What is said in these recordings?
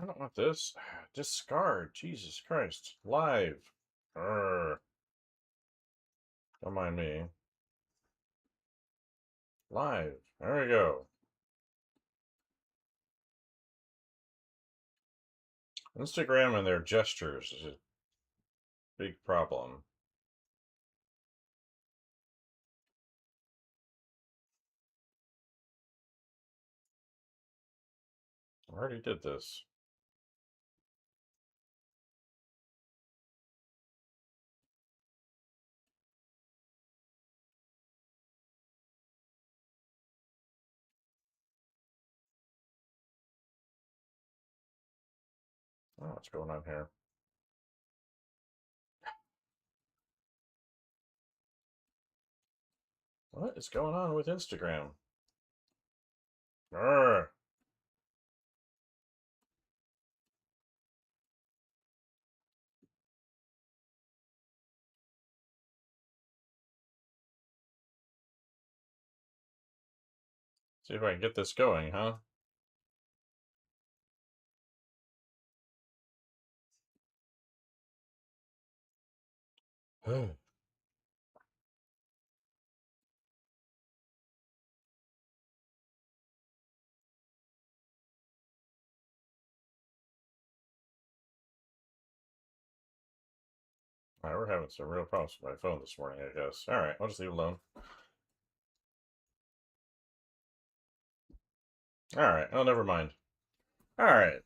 don't want this. Discard. Jesus Christ. Live. Urgh. Don't mind me. Live. There we go. Instagram and their gestures is a big problem. I already did this. Oh, what's going on here? What is going on with Instagram? Urgh. See if I can get this going, huh? Let Alright, we're having some real problems with my phone this morning, I guess. Alright, I'll just leave it alone. Alright, oh, never mind. Alright.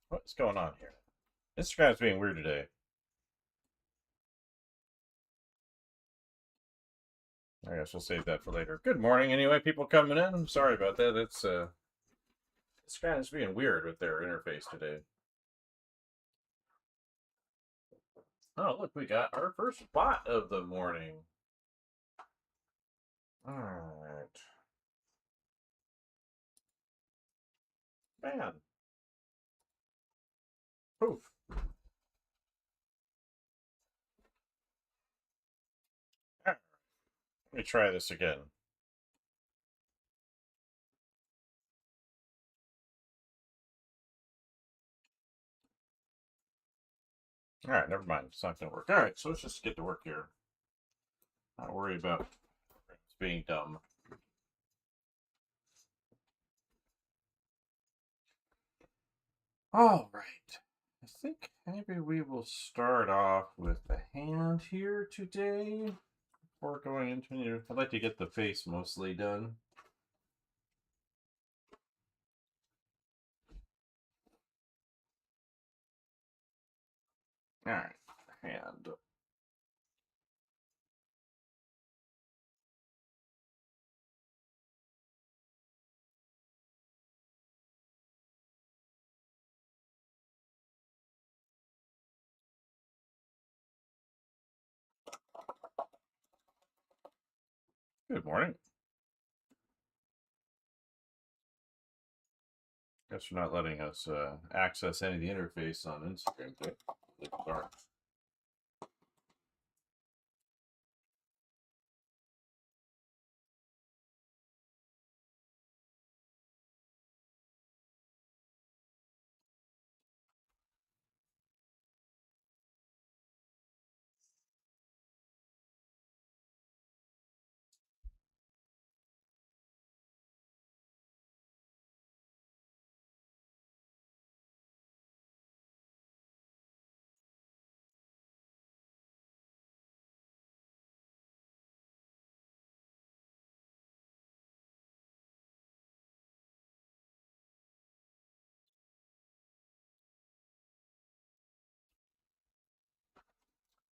What's going on here? Instagram's being weird today. I guess we'll save that for later. Good morning, anyway, people coming in. I'm sorry about that. Instagram's being weird with their interface today. Oh, look, we got our first bot of the morning. Alright. Man. Poof. Let me try this again. Alright, never mind. It's not going to work. Alright, so let's just get to work here. Not worry about being dumb. All right. I think maybe we will start off with the hand here today before going into. I'd like to get the face mostly done. All right, hand. Good morning. Guess you're not letting us access any of the interface on Instagram today. Sorry.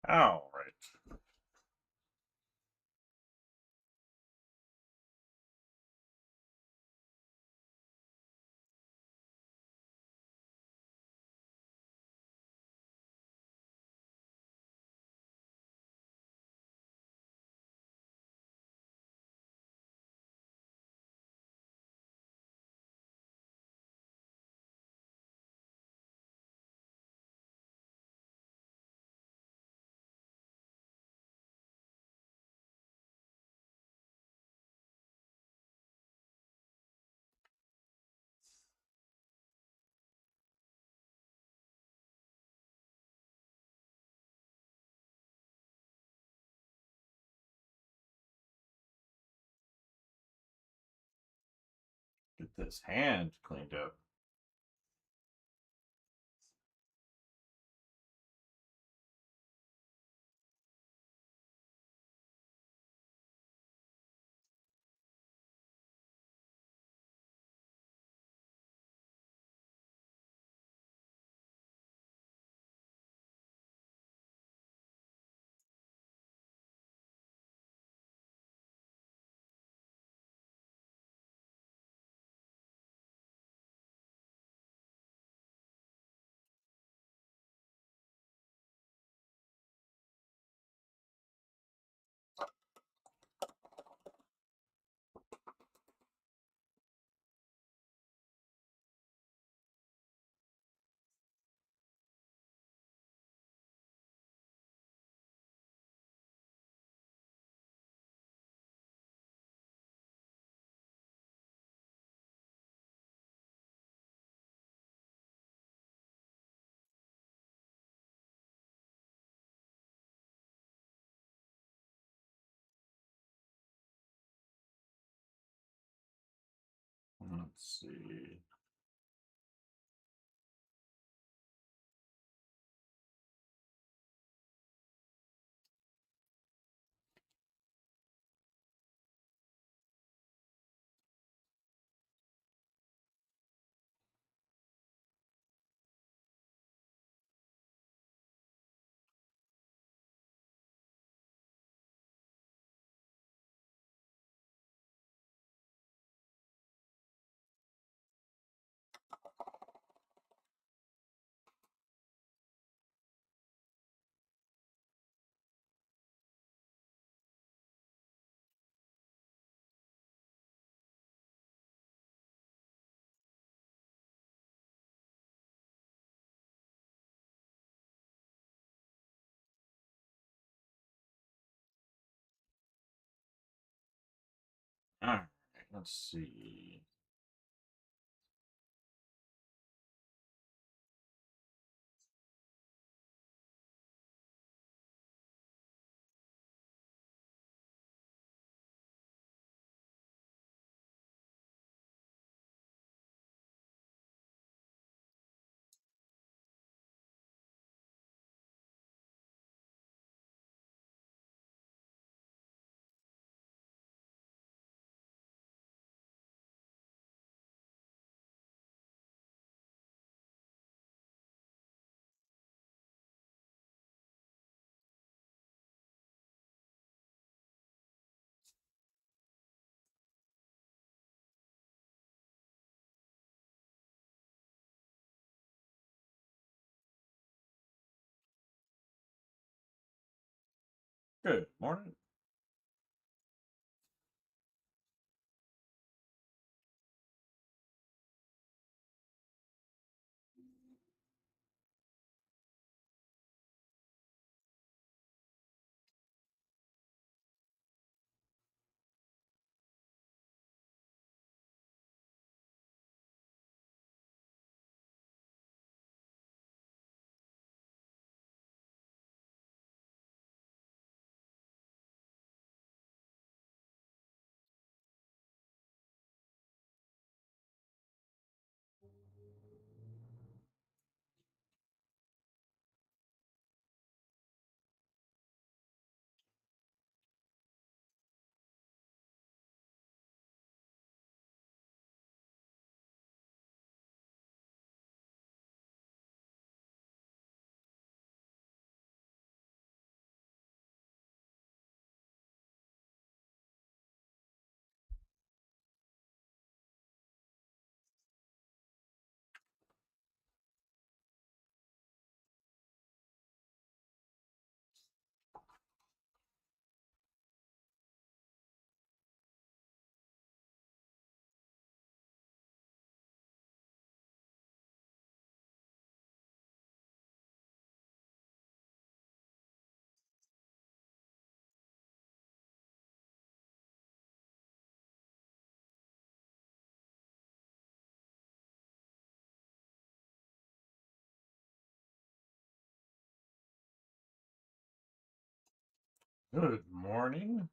All right. this hand cleaned up. Let's see. All right, let's see. Good morning. Good morning.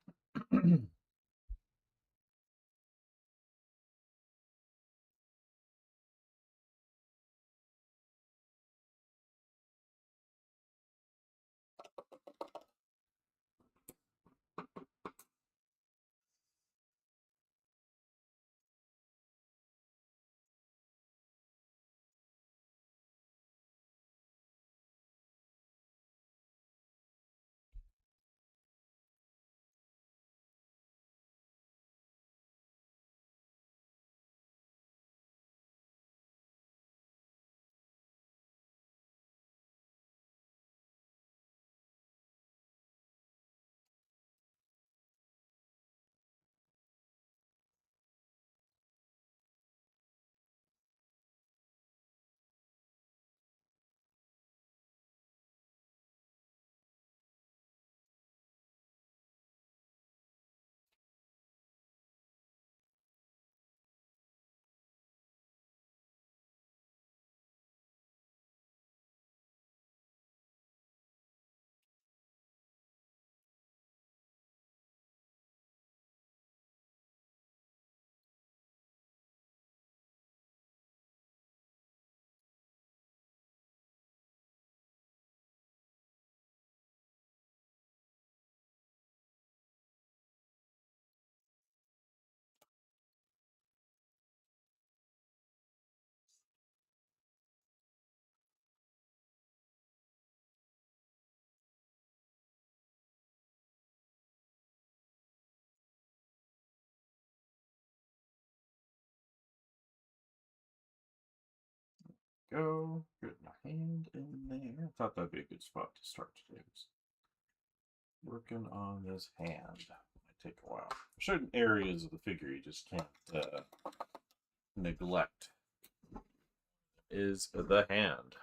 go. Get my hand in there. I thought that'd be a good spot to start today. Working on this hand. Might take a while. Certain areas of the figure you just can't neglect. Is the hand.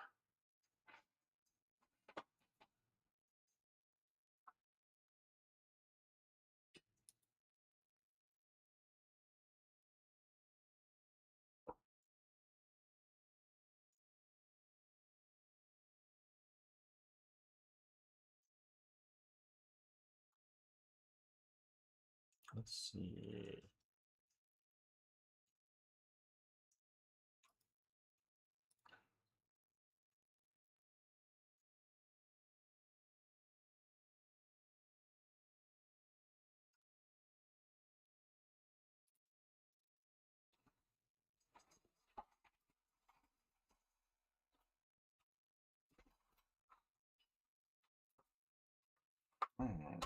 Let's see. Hmm.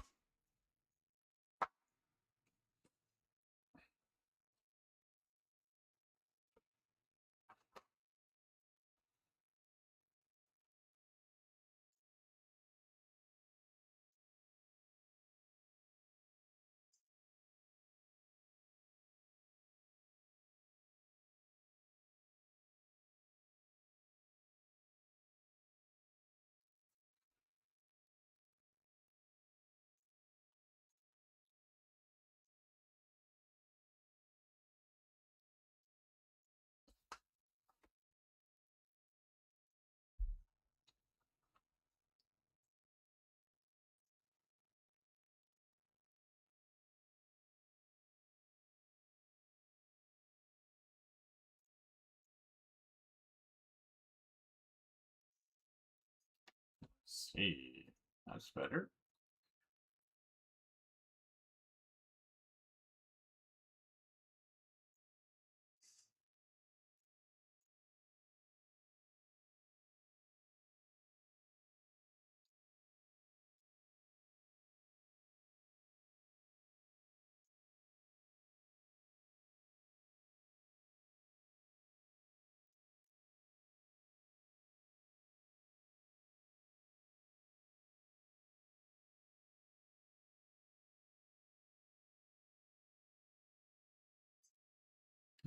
Let's see. That's better.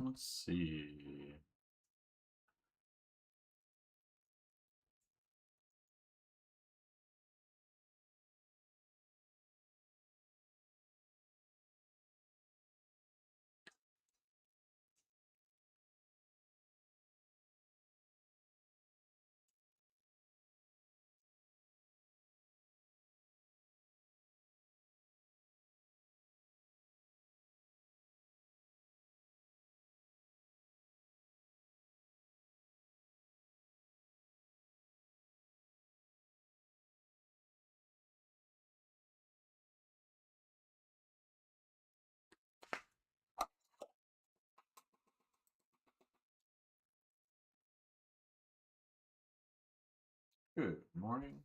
Let's see. Good morning.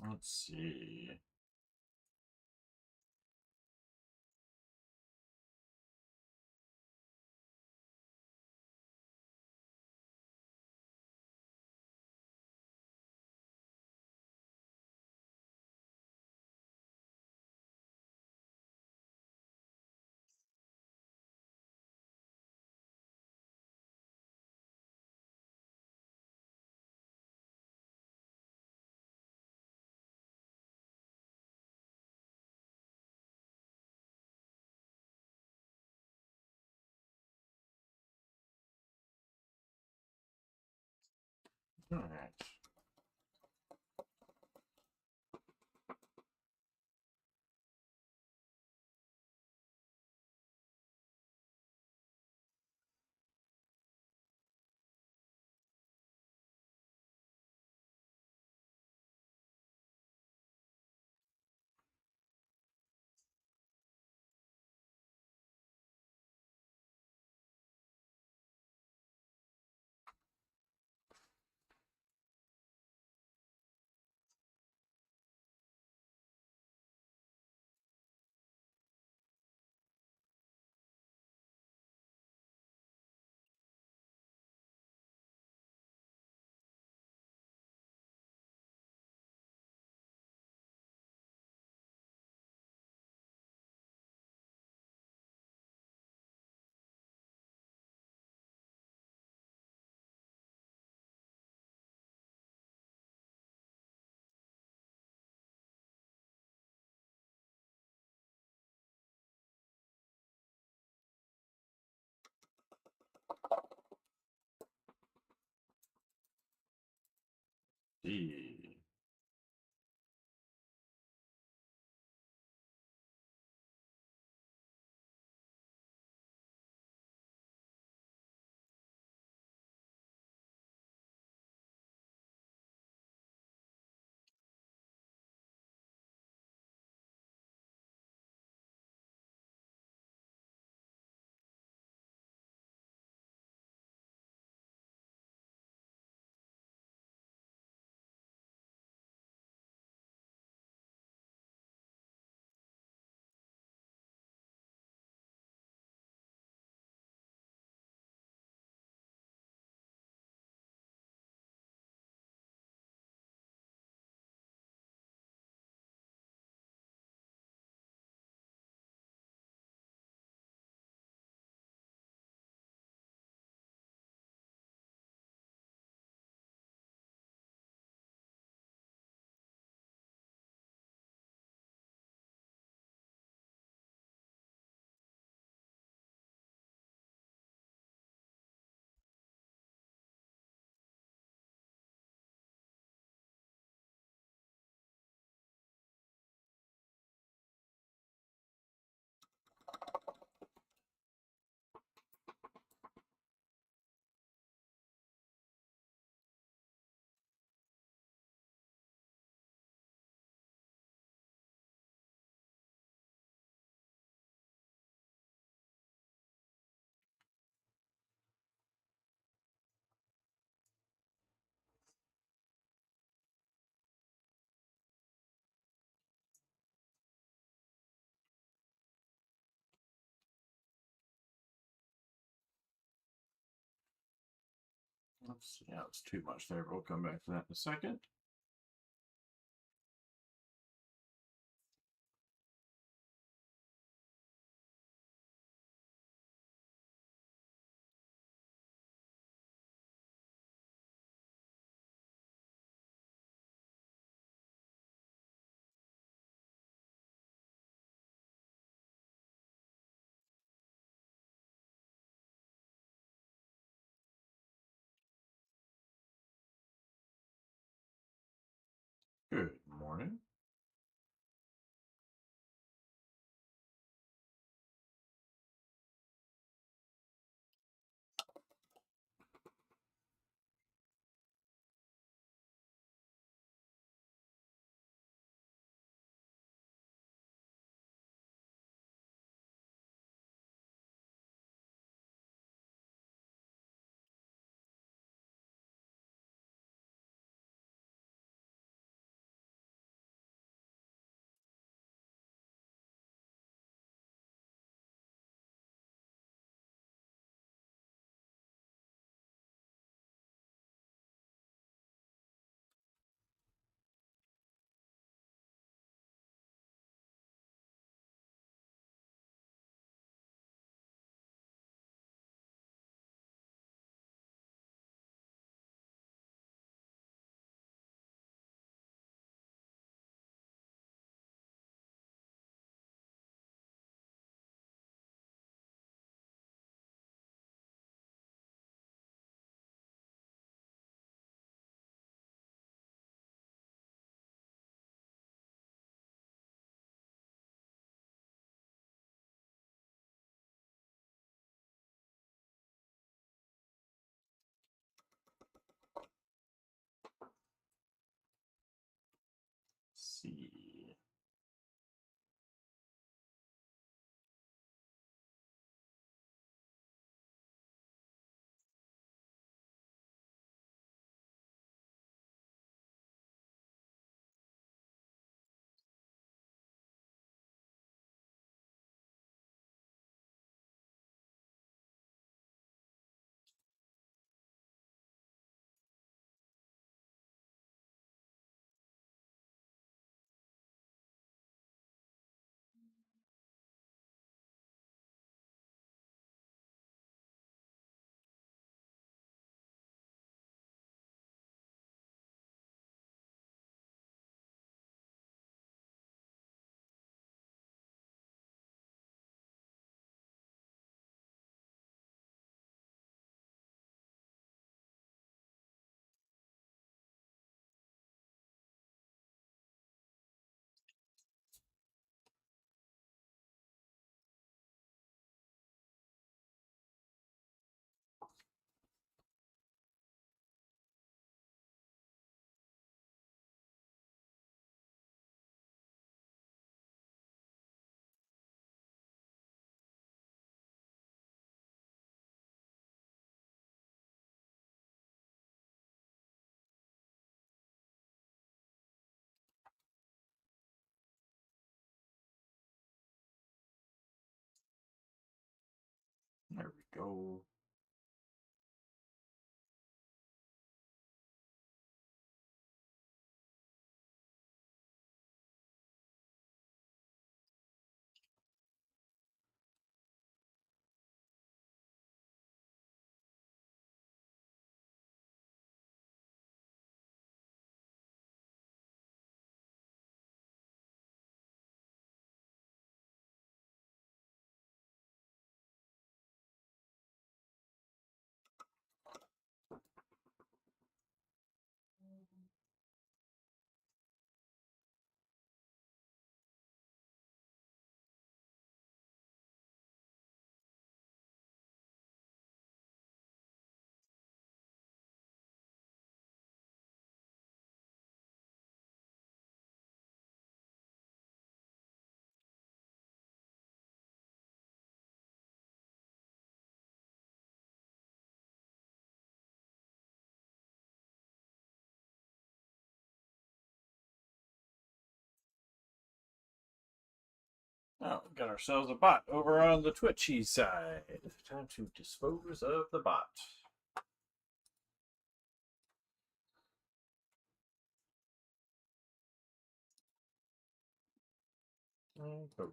Let's see. All right. D. Oops, yeah, it's too much there. We'll come back to that in a second. Good morning. no. Now, we got ourselves a bot over on the Twitchy side. Time to dispose of the bot. And go.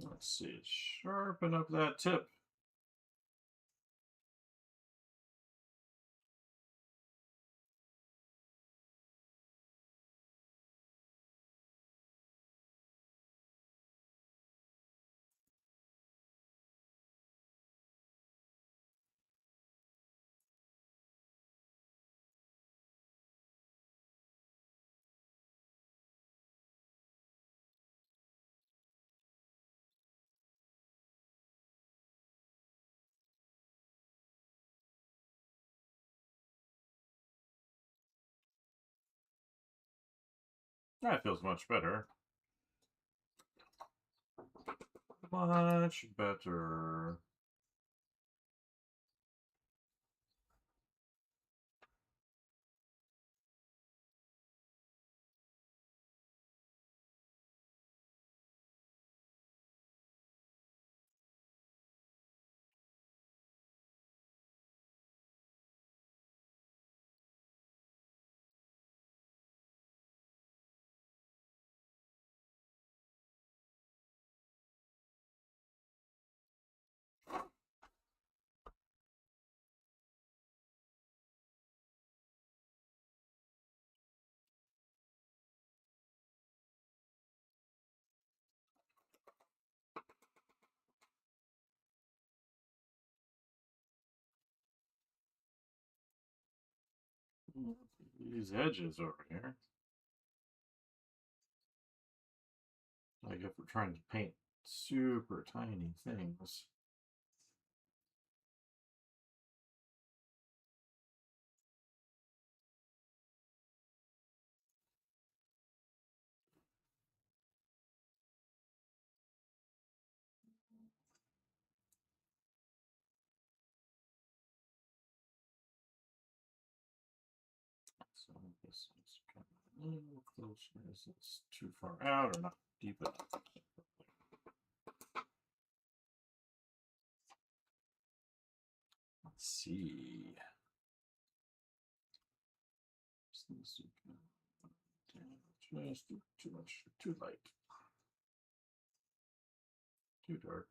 Let's see. Sharpen up that tip. That feels much better. Much better. These edges over here. Like if we're trying to paint super tiny things. this is kind of a little closer. Is this too far out or not deep enough? Let's see. Just too much, too light, too dark.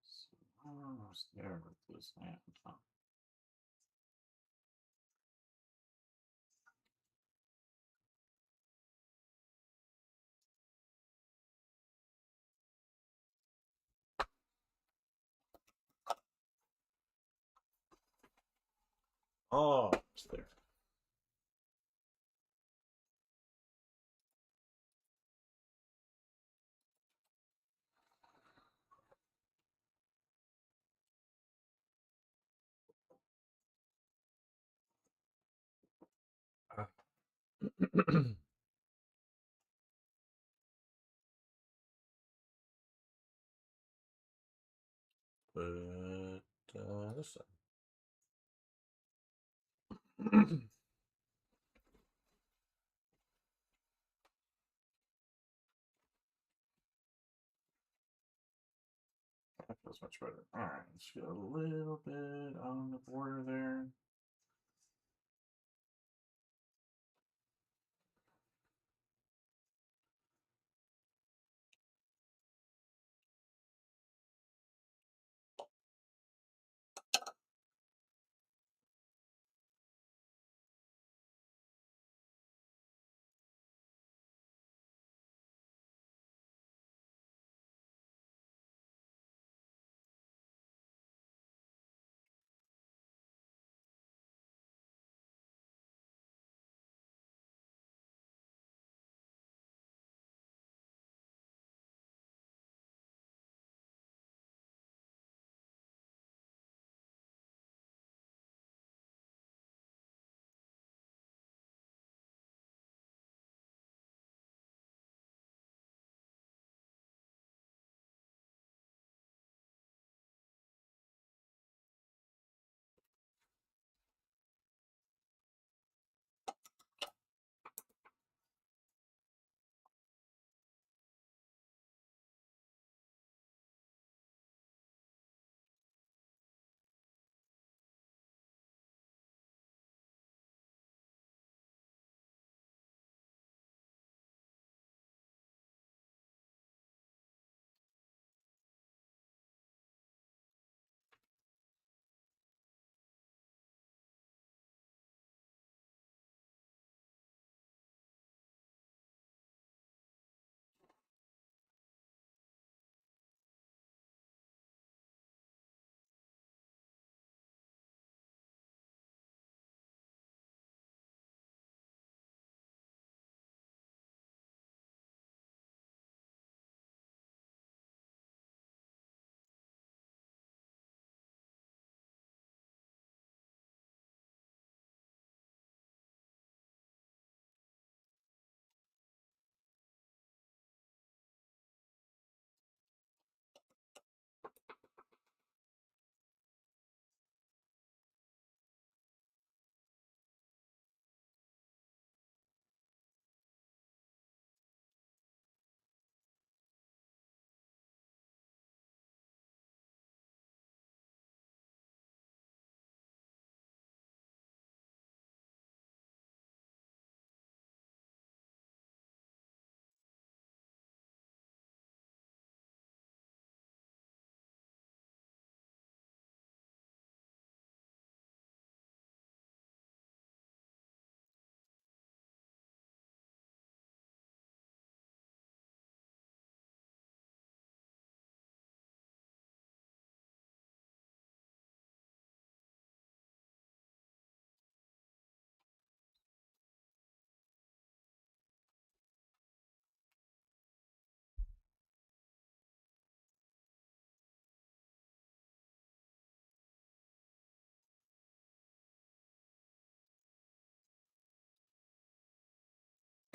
So almost there with this hand. Huh? Oh, it's there. But this side. That feels much better. All right, let's get a little bit on the border there.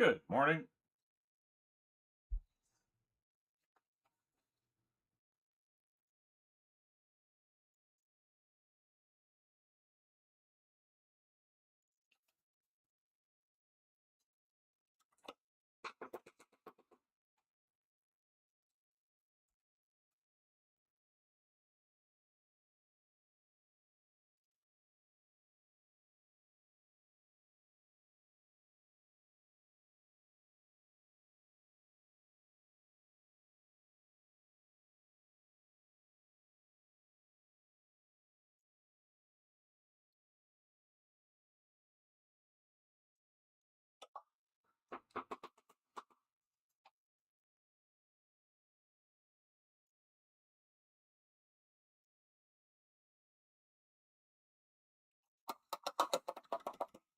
Good morning.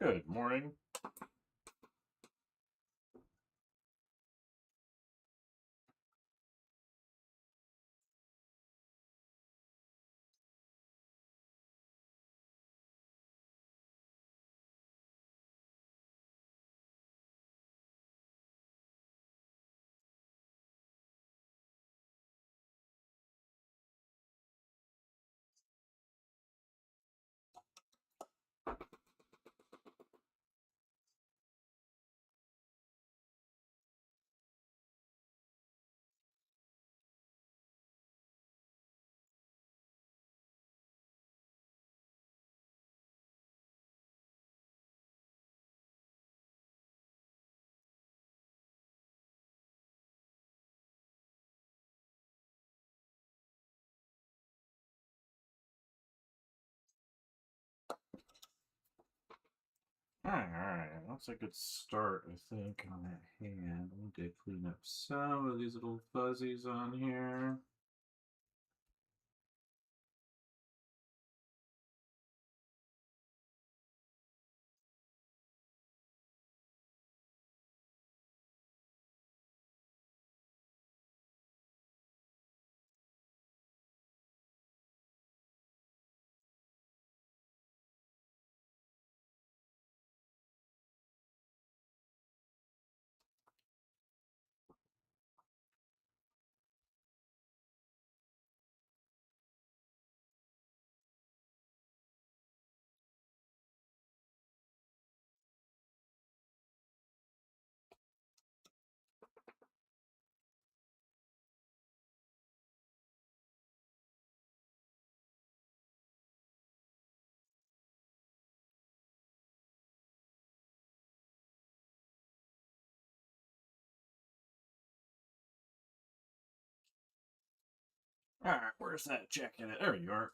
Good morning. Alright, that's a good start, I think, on that hand. I need to clean up some of these little fuzzies on here. Alright, where's that check in it? There you are.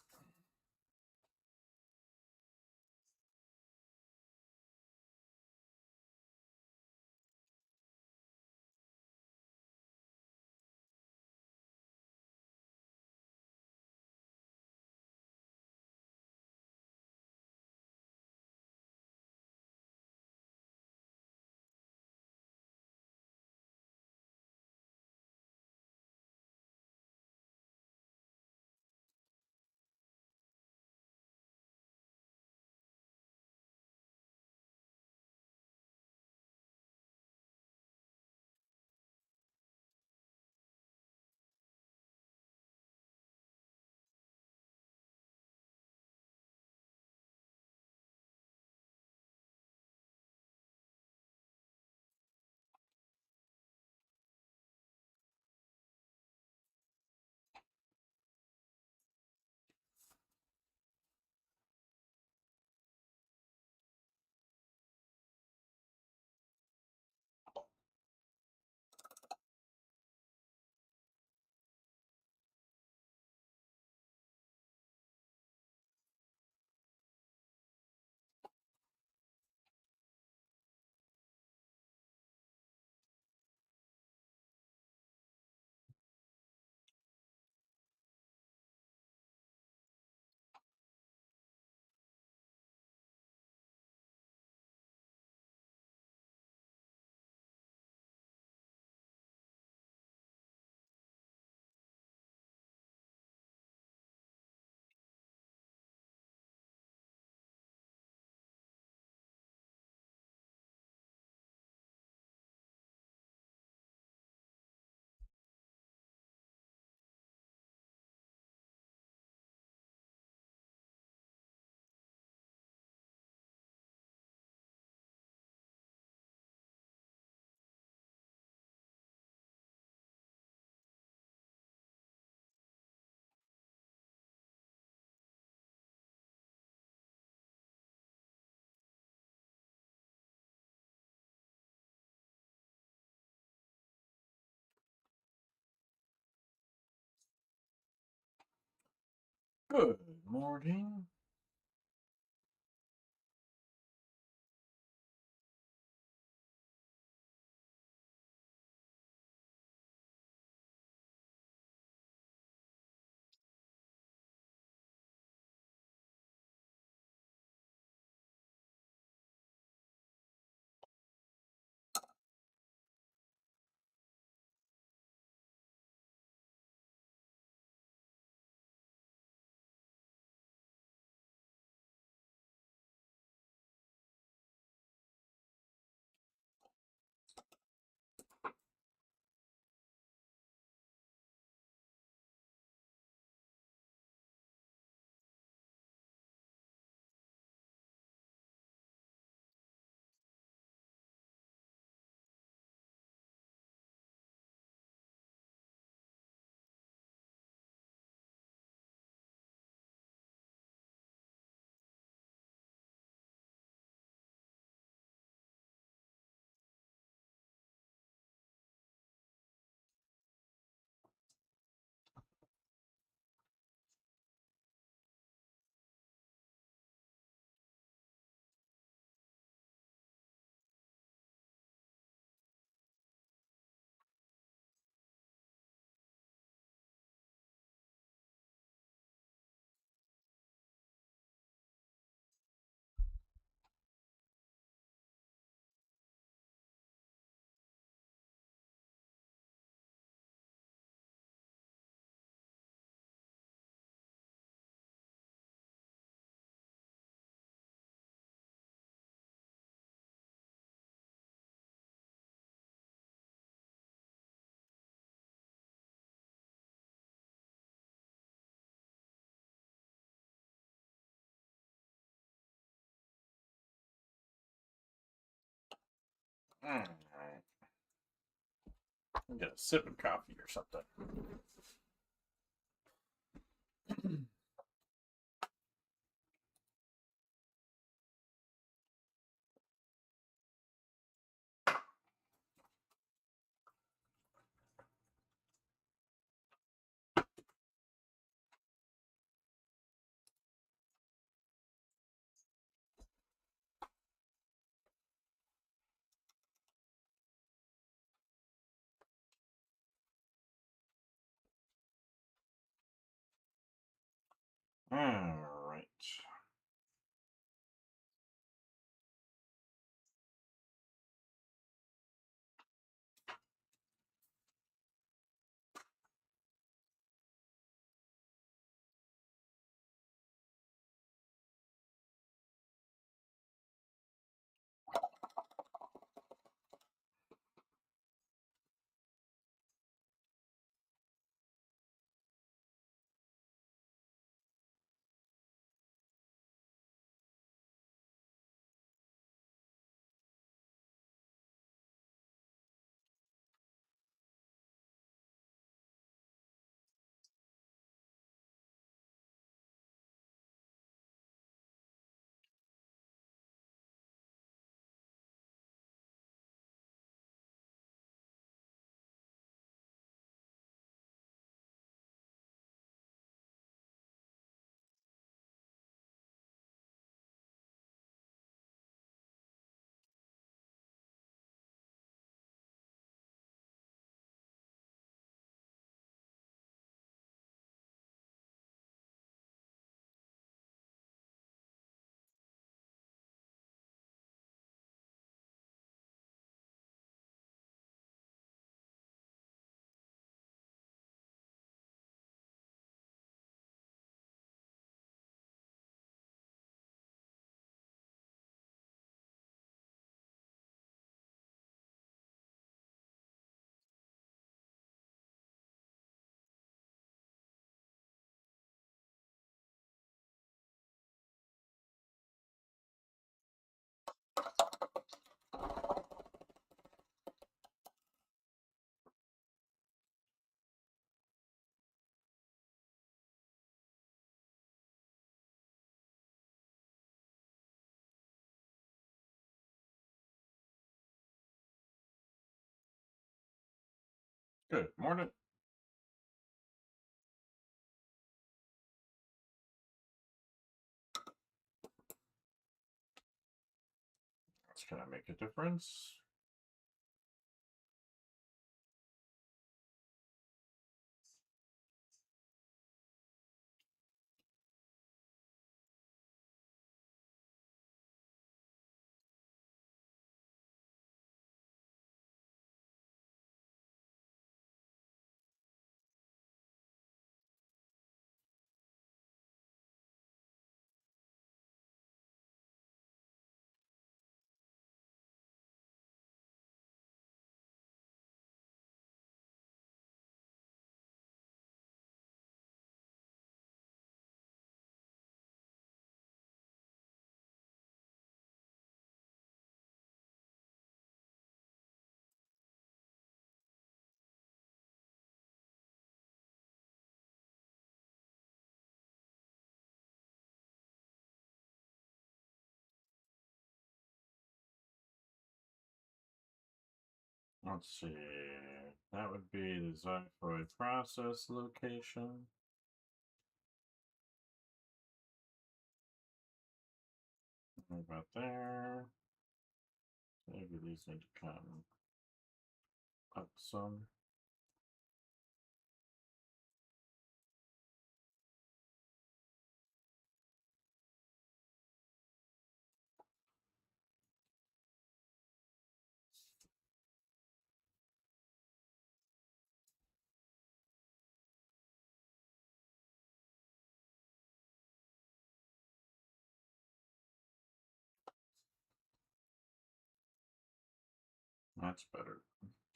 Good morning. All right. Get a sip of coffee or something. All right. Good morning. gonna make a difference. Let's see. That would be the xiphoid process location. What about there? Maybe these need to come up some. That's better.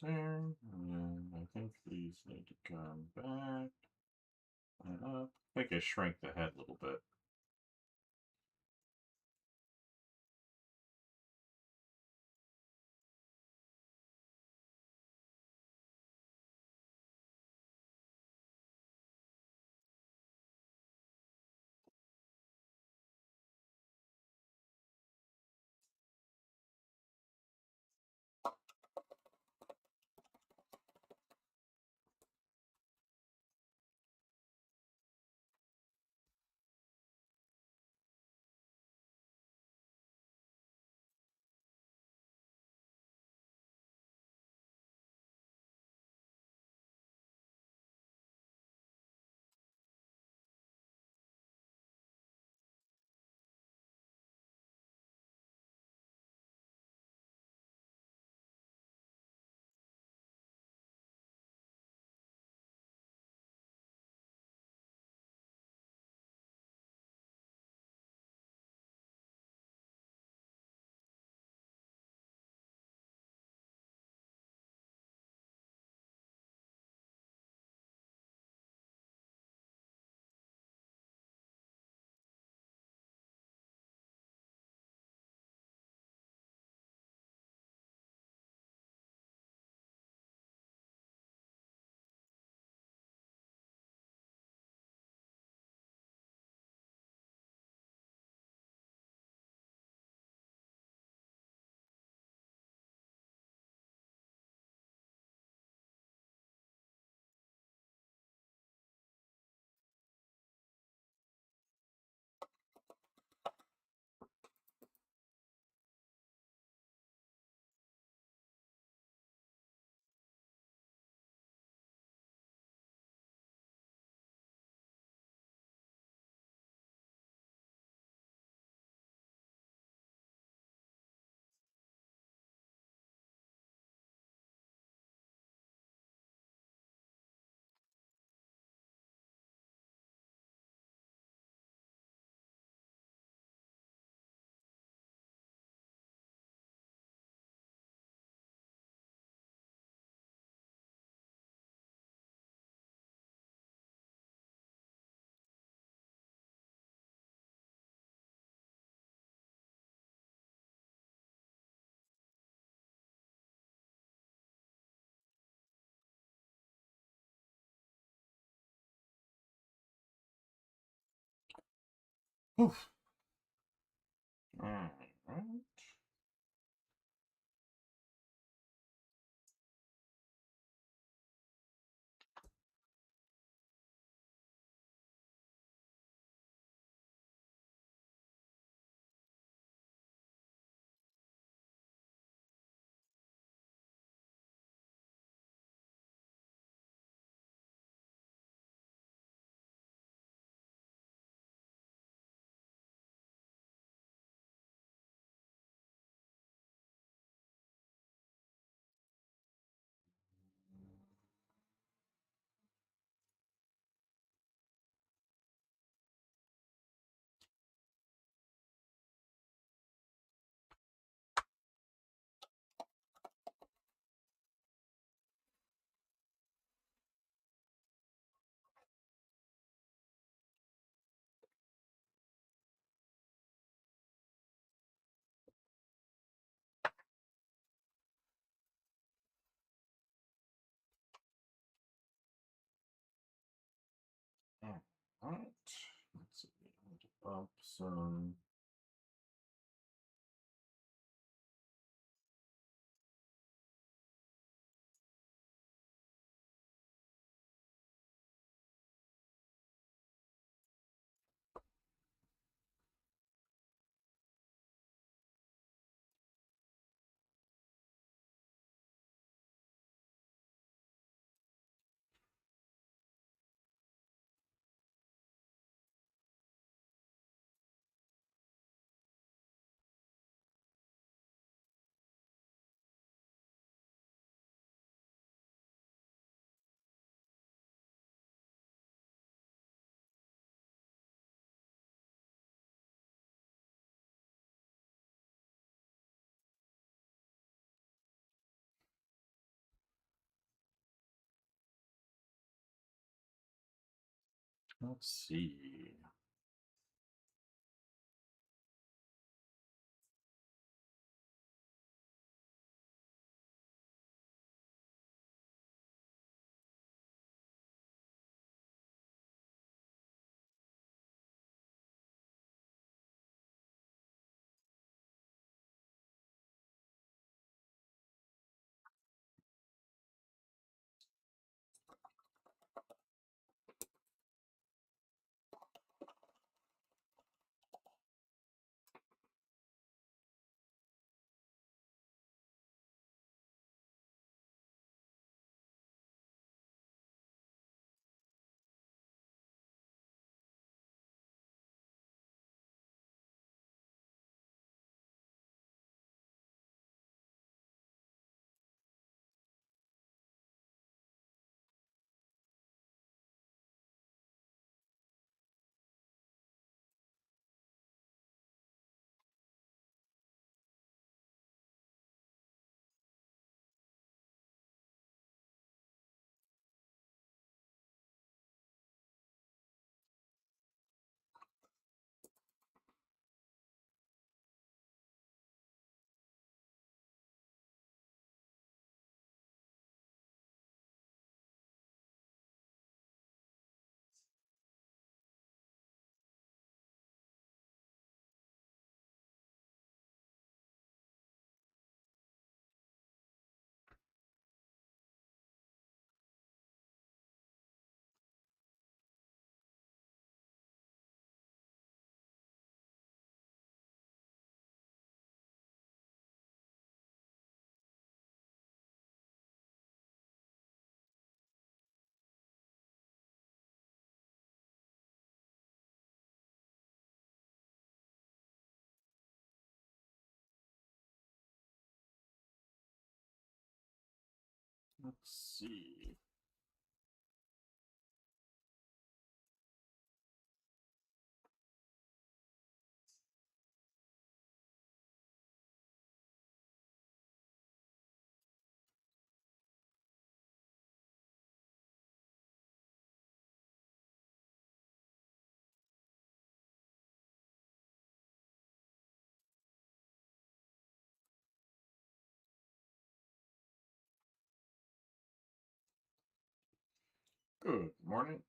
There. And I think these need to come back and up. I think I shrank the head a little bit. Oof. All right. All right. Let's see. I need to bump some. Let's see. Let's see. Good morning.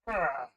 Ah.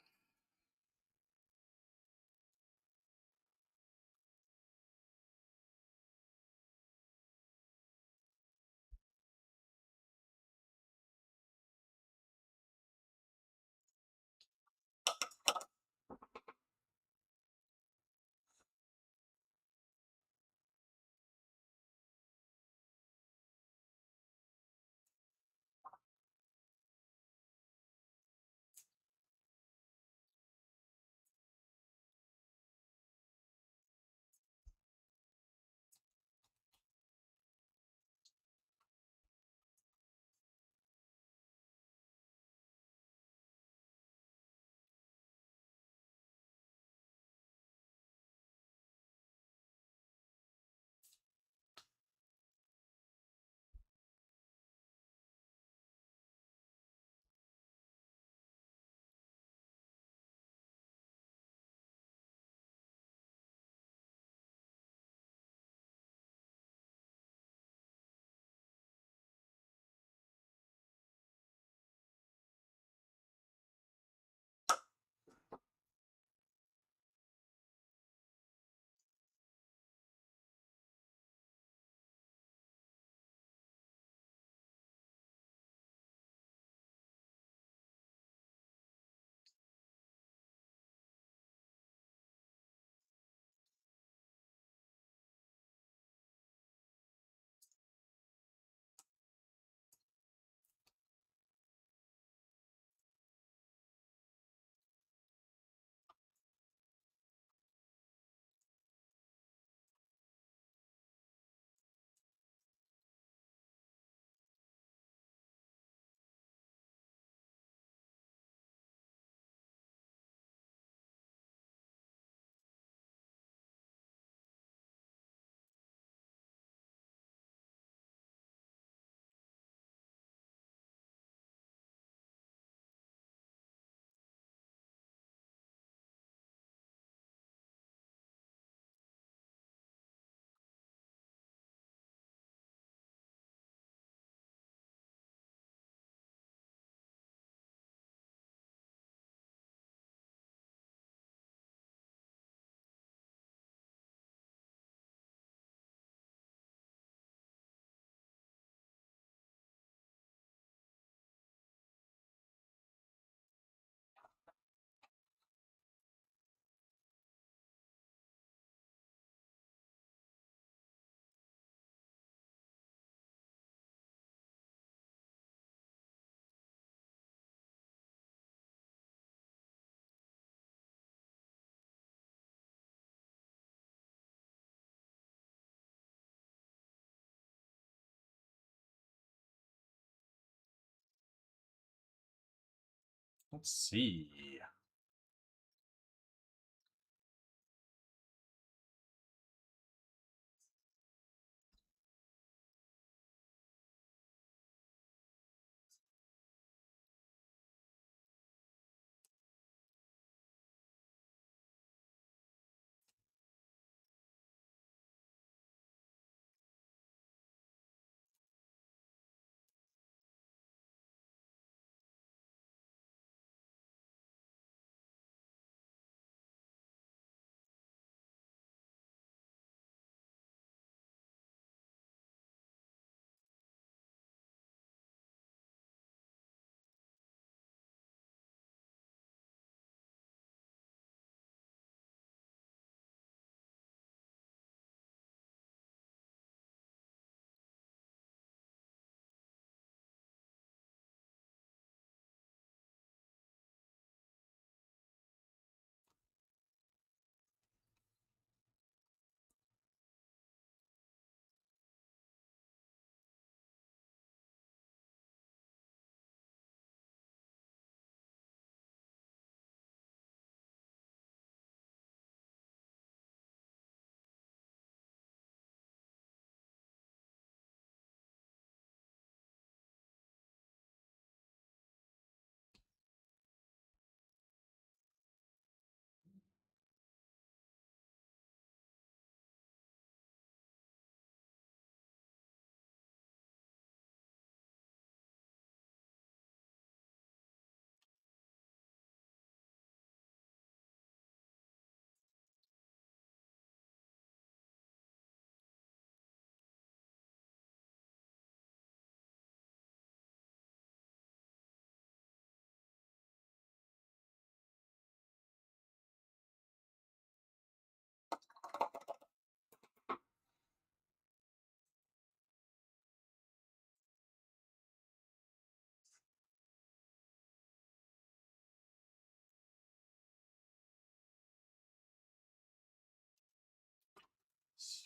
Let's see.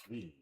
V.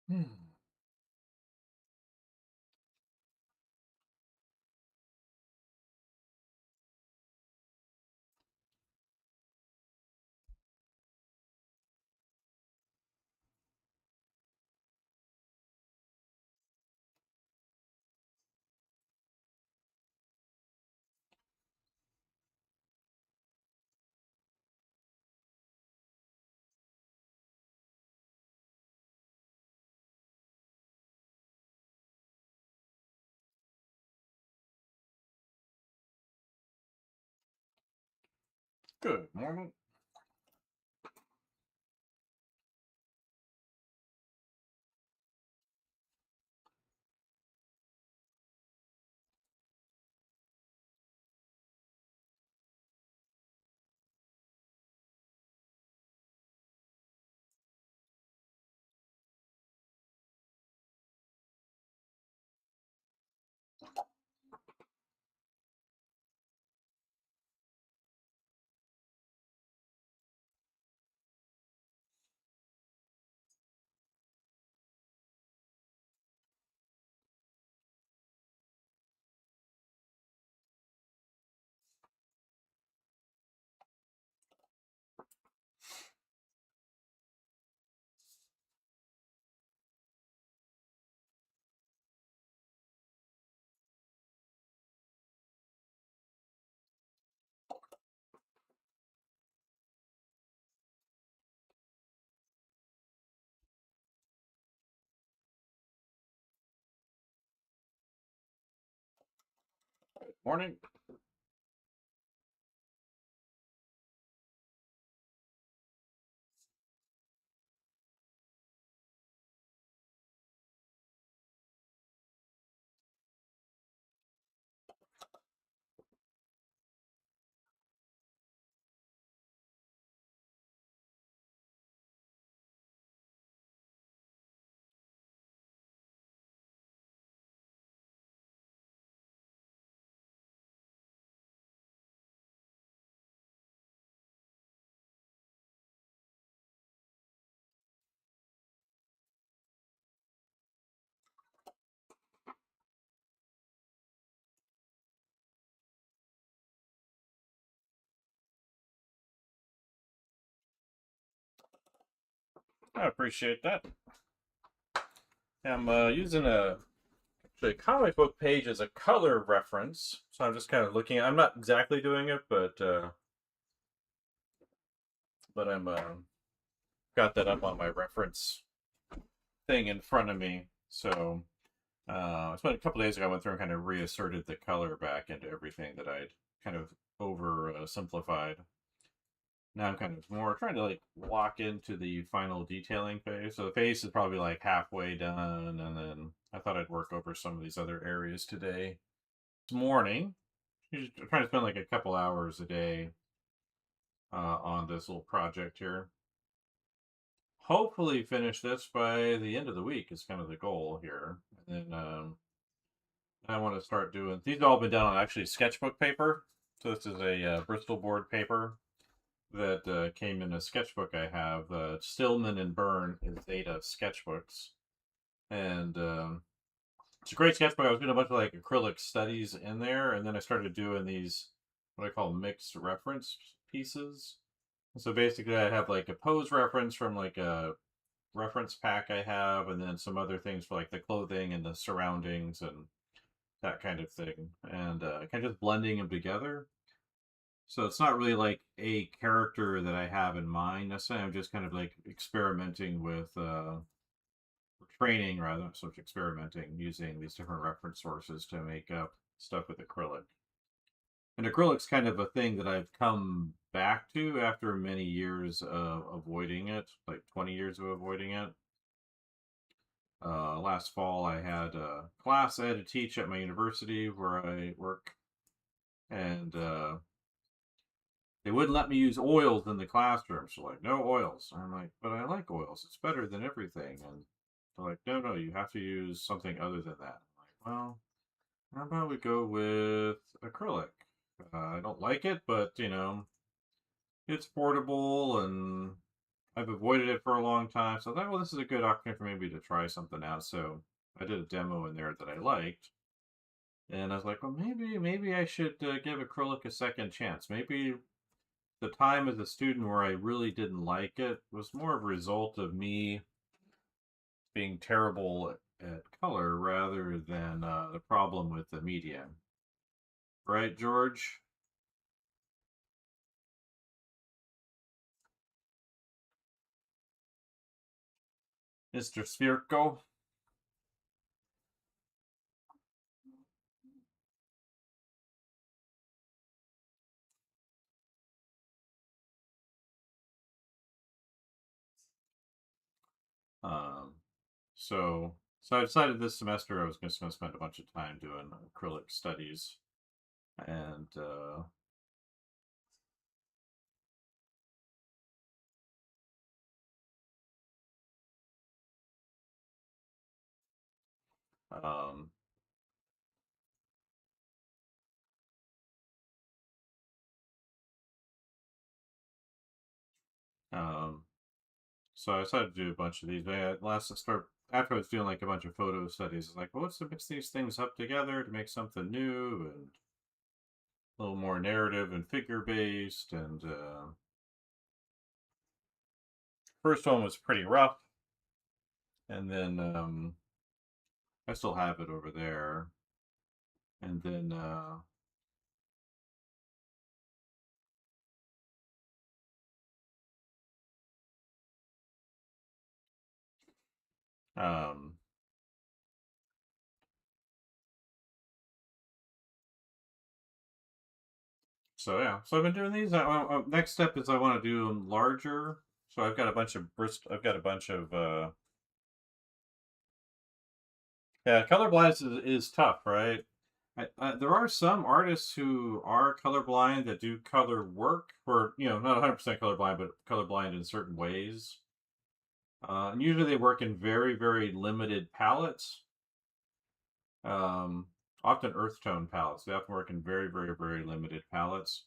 Hmm. Good morning. Good morning. I appreciate that. I'm using a comic book page as a color reference, so I'm just kind of looking at. I'm not exactly doing it, but I'm got that up on my reference thing in front of me. So I spent a couple days ago. I went through and kind of reasserted the color back into everything that I'd kind of over simplified. Now I'm kind of more trying to like walk into the final detailing phase. So the face is probably like halfway done, and then I thought I'd work over some of these other areas today. This morning, I'm trying to spend like a couple hours a day on this little project here. Hopefully finish this by the end of the week is kind of the goal here. And then I want to start doing, these have all been done on actually sketchbook paper. So this is a Bristol board paper that came in a sketchbook I have. Stillman and Byrne is Zeta sketchbooks. And it's a great sketchbook. I was doing a bunch of like acrylic studies in there. And then I started doing these, what I call mixed reference pieces. So basically I have like a pose reference from like a reference pack I have, and then some other things for like the clothing and the surroundings and that kind of thing, and kind of just blending them together. So it's not really like a character that I have in mind necessarily. I'm just kind of like experimenting with training rather than so much experimenting using these different reference sources to make up stuff with acrylic. And acrylic's kind of a thing that I've come back to after many years of avoiding it, like 20 years of avoiding it. Last fall, I had a class I had to teach at my university where I work, and they wouldn't let me use oils in the classroom. So, like, no oils. And I'm like, but I like oils. It's better than everything. And they're like, no, you have to use something other than that. I'm like, well, how about we go with acrylic? I don't like it, but, it's portable and I've avoided it for a long time. So I thought, well, this is a good opportunity for maybe to try something out. So I did a demo in there that I liked. And I was like, well, maybe I should give acrylic a second chance. Maybe the time as a student where I really didn't like it was more of a result of me being terrible at color rather than the problem with the medium. Right, George? Mr. Spherico? Um, so I decided this semester I was just going to spend a bunch of time doing acrylic studies, and um, um, so I decided to do a bunch of these. But last I start after I was doing like a bunch of photo studies, it's like, well, let's mix these things up together to make something new and a little more narrative and figure based. And first one was pretty rough, and then I still have it over there. And then um, so yeah, so I've been doing these. Next step is I want to do them larger. So I've got a bunch of I've got a bunch of yeah. Colorblind is tough, right? There are some artists who are colorblind that do color work, or not 100% colorblind, but colorblind in certain ways. And usually they work in very, very limited palettes. Um, Often earth tone palettes. They often work in very, very, very limited palettes.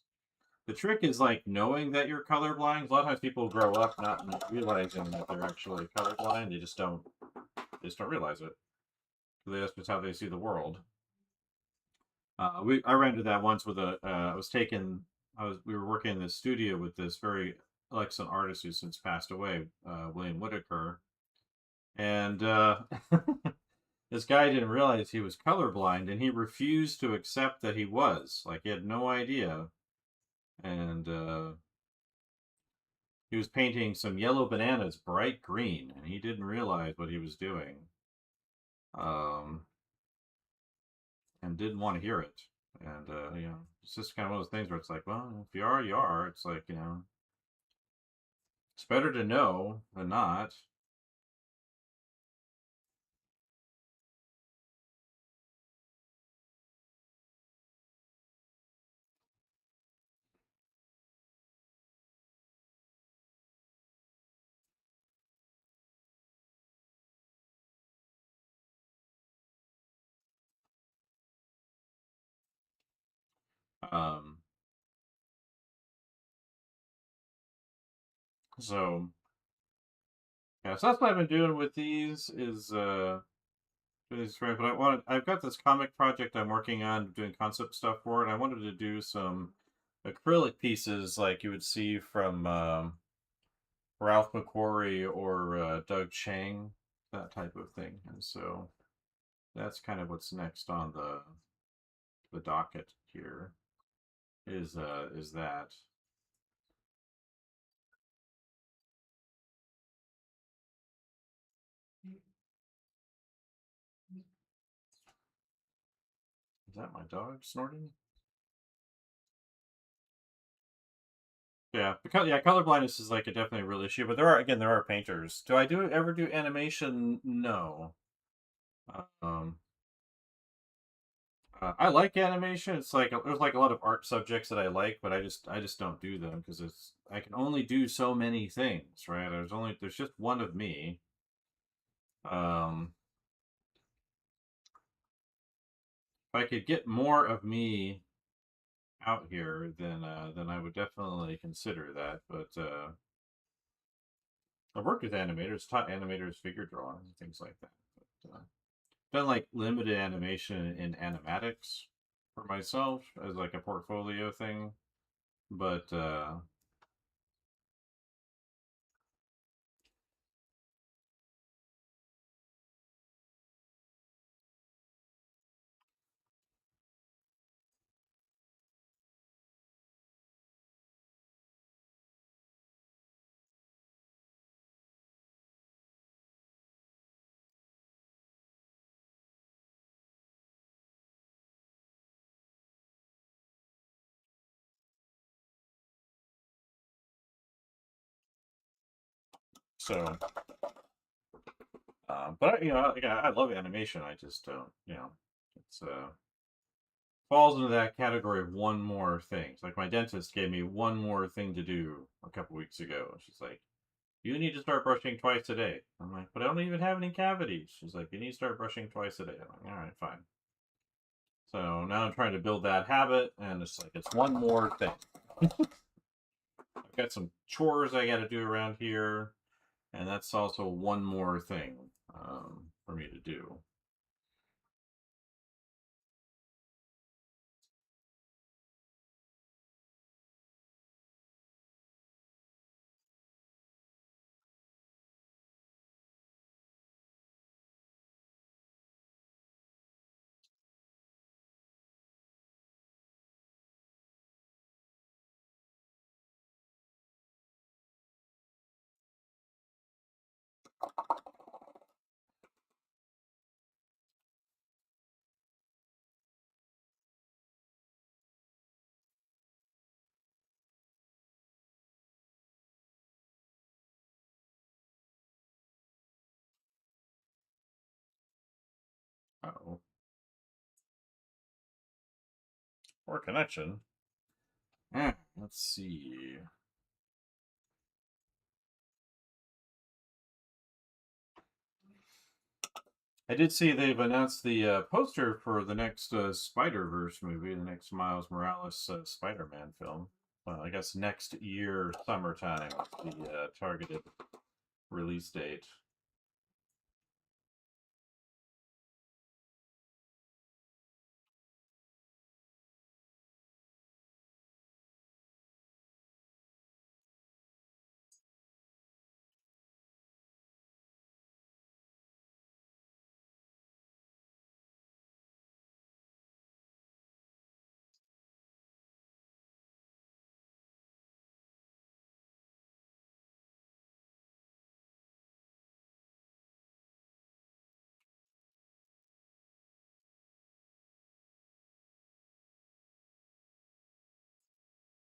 The trick is like knowing that you're colorblind. A lot of times people grow up not realizing that they're actually colorblind. They just don't realize it. That's just how they see the world. I ran into that once with we were working in the studio with this very excellent artist who's since passed away, William Whitaker, and this guy didn't realize he was colorblind, and he refused to accept that he was. Like, he had no idea, and he was painting some yellow bananas bright green, and he didn't realize what he was doing, um, and didn't want to hear it. And it's just kind of one of those things where it's like, well, if you are, you are. It's like, it's better to know than not. Um, so yeah, so that's what I've been doing with these is but I've got this comic project I'm working on doing concept stuff for, and I wanted to do some acrylic pieces like you would see from Ralph McQuarrie or Doug Chang, that type of thing. And so that's kind of what's next on the docket here is that. Is that my dog snorting? Yeah, because yeah, color blindness is like a definitely a real issue. But there are painters. Do I do ever do animation? No. Um, I like animation. It's like there's like a lot of art subjects that I like, but I just don't do them because it's I can only do so many things, right? There's just one of me. Um, if I could get more of me out here, then I would definitely consider that. But I've worked with animators, taught animators figure drawing and things like that. But, done like limited animation in animatics for myself as like a portfolio thing, but so but again, I love animation. I just don't, it's falls into that category of one more thing. It's like my dentist gave me one more thing to do a couple weeks ago. She's like, "You need to start brushing twice a day." I'm like, "But I don't even have any cavities." She's like, "You need to start brushing twice a day." I'm like, "All right, fine." So now I'm trying to build that habit, and it's like it's one more thing. I've got some chores I got to do around here, and that's also one more thing for me to do. Oh, poor connection. Let's see. I did see they've announced the poster for the next Spider-Verse movie, the next Miles Morales Spider-Man film. Well, I guess next year, summertime, is the targeted release date.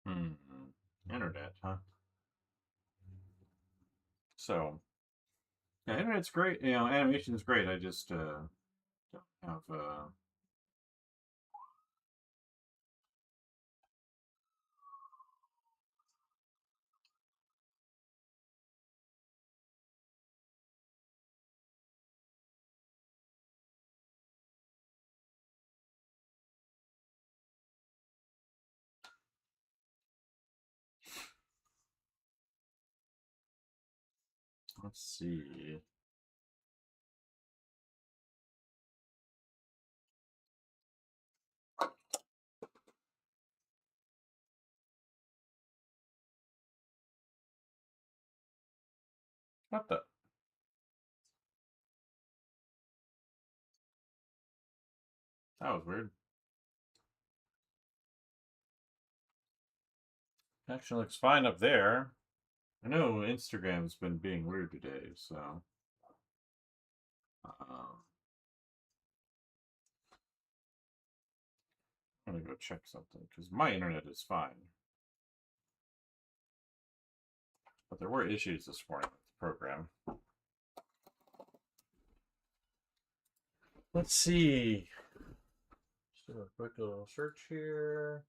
Hmm. Internet, huh? So, yeah, internet's great. You know, animation is great. I just don't have. Let's see. What the? That was weird. Actually, looks fine up there. I know Instagram's been being weird today, so. Um, I'm gonna go check something because my internet is fine. But there were issues this morning with the program. Let's see. Just do a quick little search here.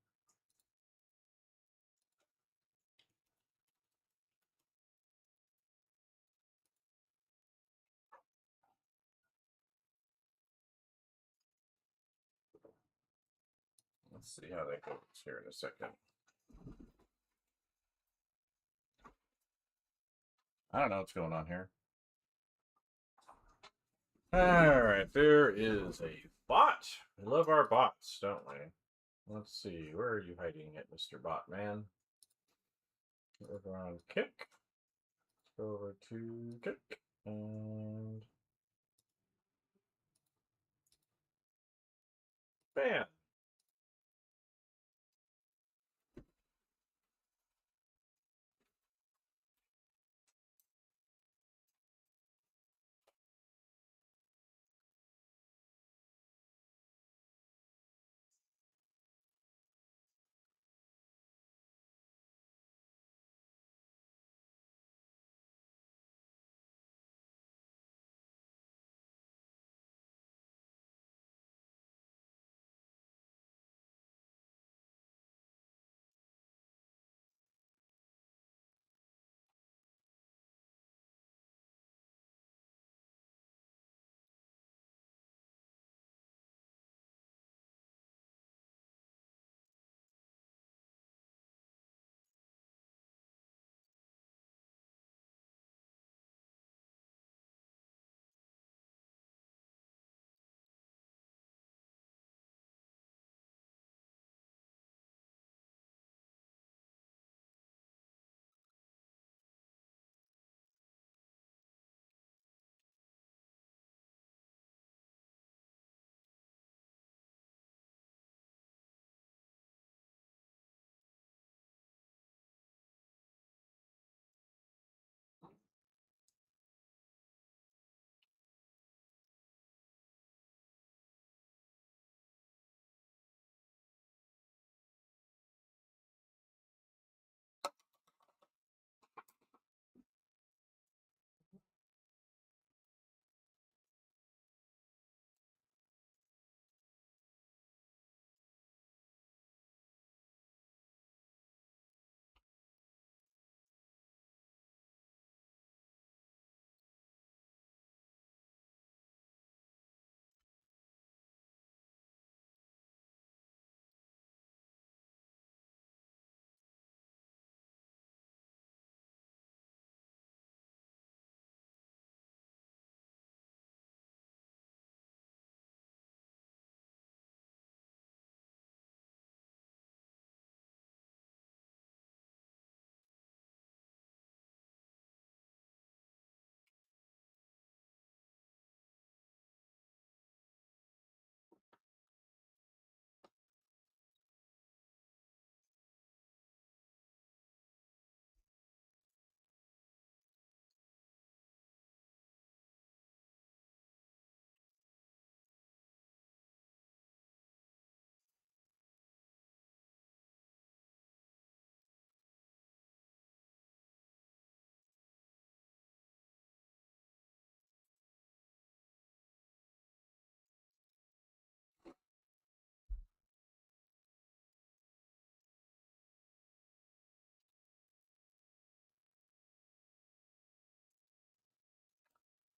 Let's see how that goes here in a second. I don't know what's going on here. Alright, there is a bot. We love our bots, don't we? Let's see, where are you hiding it, Mr. Bot Man? Over on Kick. Let's go over to Kick. And bam!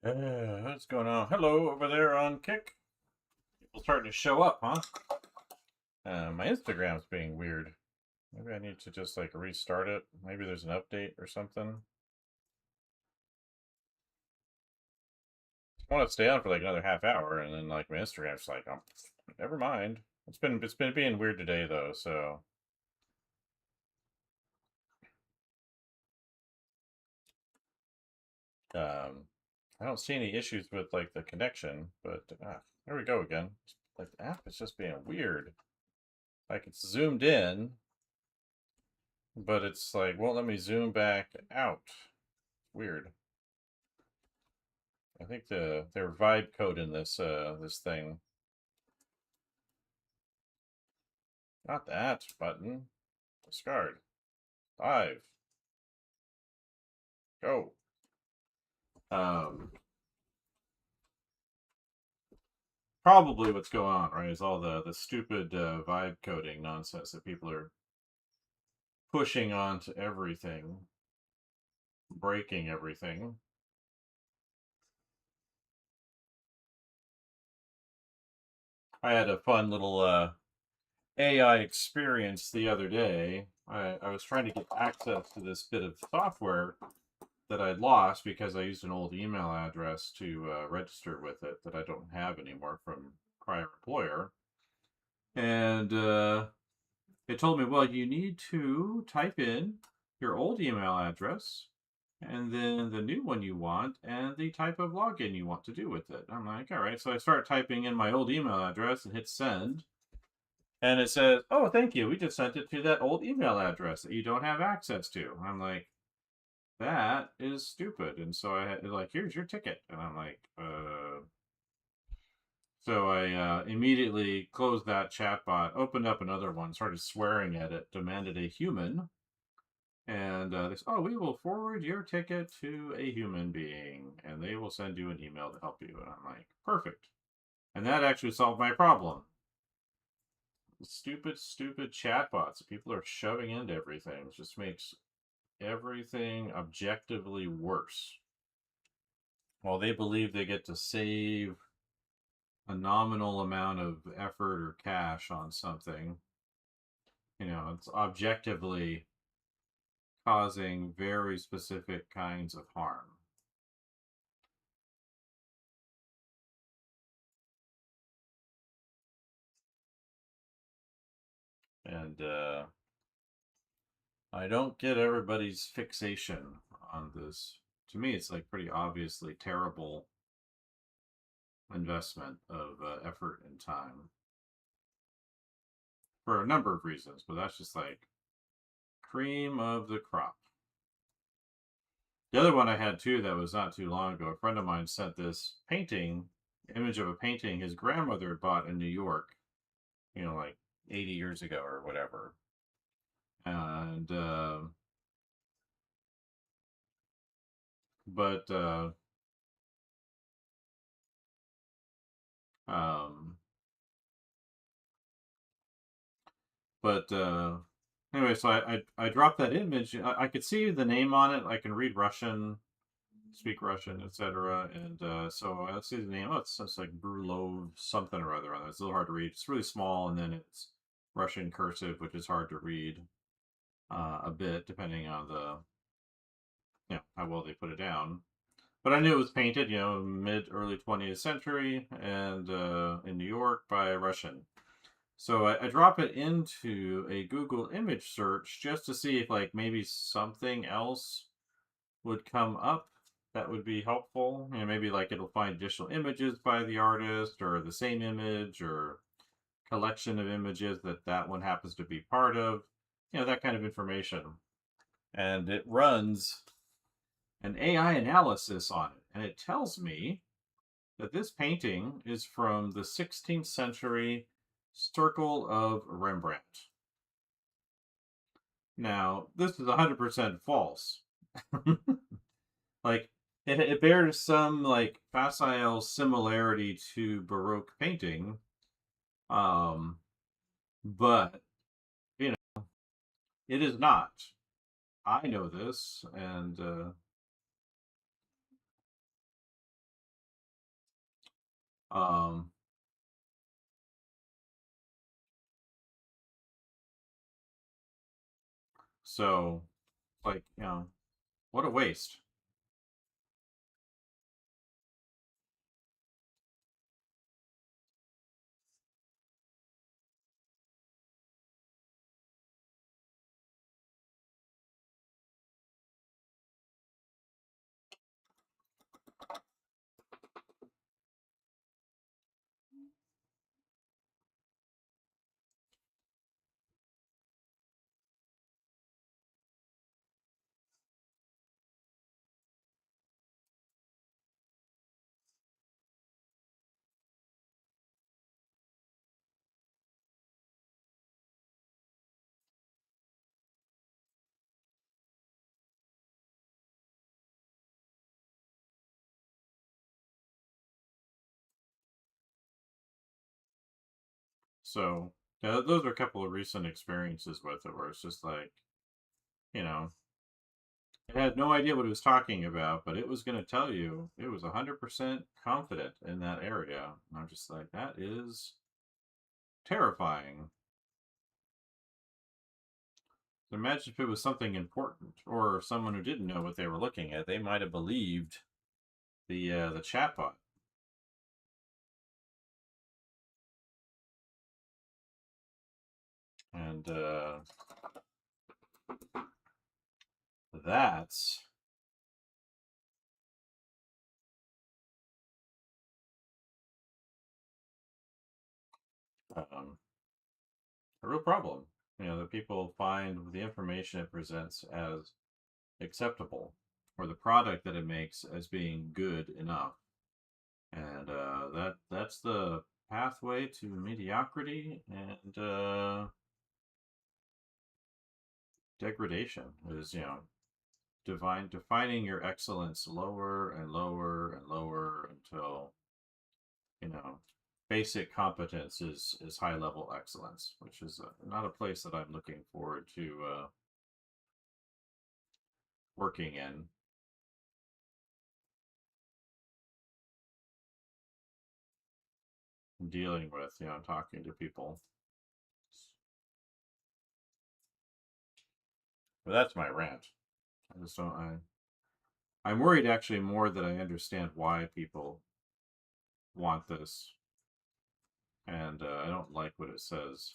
What's going on? Hello over there on Kick. People starting to show up, huh? My Instagram's being weird. Maybe I need to just like restart it. Maybe there's an update or something. I want to stay on for like another half hour, and then like my Instagram's like, oh, never mind. It's been being weird today though, so I don't see any issues with like the connection, but there we go again. Like the app is just being weird. Like it's zoomed in, but it's like won't let me zoom back out. Weird. I think their vibe code in this thing. Not that button. Discard. 5. Go. Um, Probably what's going on, right, is all the stupid vibe coding nonsense that people are pushing onto everything, breaking everything. I had a fun little AI experience the other day. I was trying to get access to this bit of software that I'd lost because I used an old email address to register with it that I don't have anymore from prior employer. And it told me, well, you need to type in your old email address and then the new one you want and the type of login you want to do with it. I'm like, all right. So I start typing in my old email address and hit send. And it says, oh, thank you. We just sent it to that old email address that you don't have access to. I'm like, that is stupid. And so I had like, here's your ticket. And I'm like, So I immediately closed that chatbot, opened up another one, started swearing at it, demanded a human. And they said, oh, we will forward your ticket to a human being and they will send you an email to help you. And I'm like, perfect. And that actually solved my problem. Stupid, stupid chatbots that people are shoving into everything just makes everything objectively worse. While they believe they get to save a nominal amount of effort or cash on something, it's objectively causing very specific kinds of harm. And I don't get everybody's fixation on this. To me, it's like pretty obviously terrible investment of effort and time for a number of reasons, but that's just like cream of the crop. The other one I had too that was not too long ago, a friend of mine sent this image of a painting his grandmother had bought in New York, like 80 years ago or whatever. And, but, um, but, anyway, so I dropped that image. I could see the name on it. I can read Russian, speak Russian, etc. And so I see the name. Oh, it's like Brulov something or other on it. It's a little hard to read. It's really small, and then it's Russian cursive, which is hard to read a bit, depending on how well they put it down. But I knew it was painted, mid early 20th century, and in New York by a Russian. So I drop it into a Google image search just to see if like maybe something else would come up that would be helpful. Maybe like it'll find additional images by the artist or the same image or collection of images that one happens to be part of. That kind of information. And it runs an AI analysis on it. And it tells me that this painting is from the 16th century Circle of Rembrandt. Now, this is 100% false. Like, it bears some, like, facile similarity to Baroque painting, but, it is not. I know this, and Um, so, like, what a waste. So, those are a couple of recent experiences with it where it's just like, you know, it had no idea what it was talking about, but it was going to tell you it was 100% confident in that area. And I'm just like, that is terrifying. Imagine if it was something important or someone who didn't know what they were looking at, they might have believed the chatbot. And that's um, a real problem. That people find the information it presents as acceptable or the product that it makes as being good enough. And that's the pathway to mediocrity and degradation is defining your excellence lower and lower and lower until you know basic competence is high level excellence, which is not a place that I'm looking forward to working in, dealing with, talking to people. But that's my rant. I just don't. I'm worried actually more that I understand why people want this, and I don't like what it says.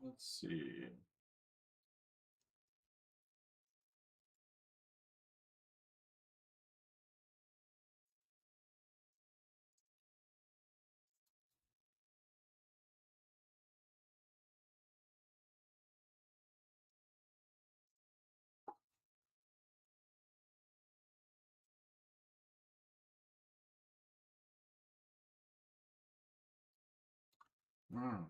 Let's see. Hmm.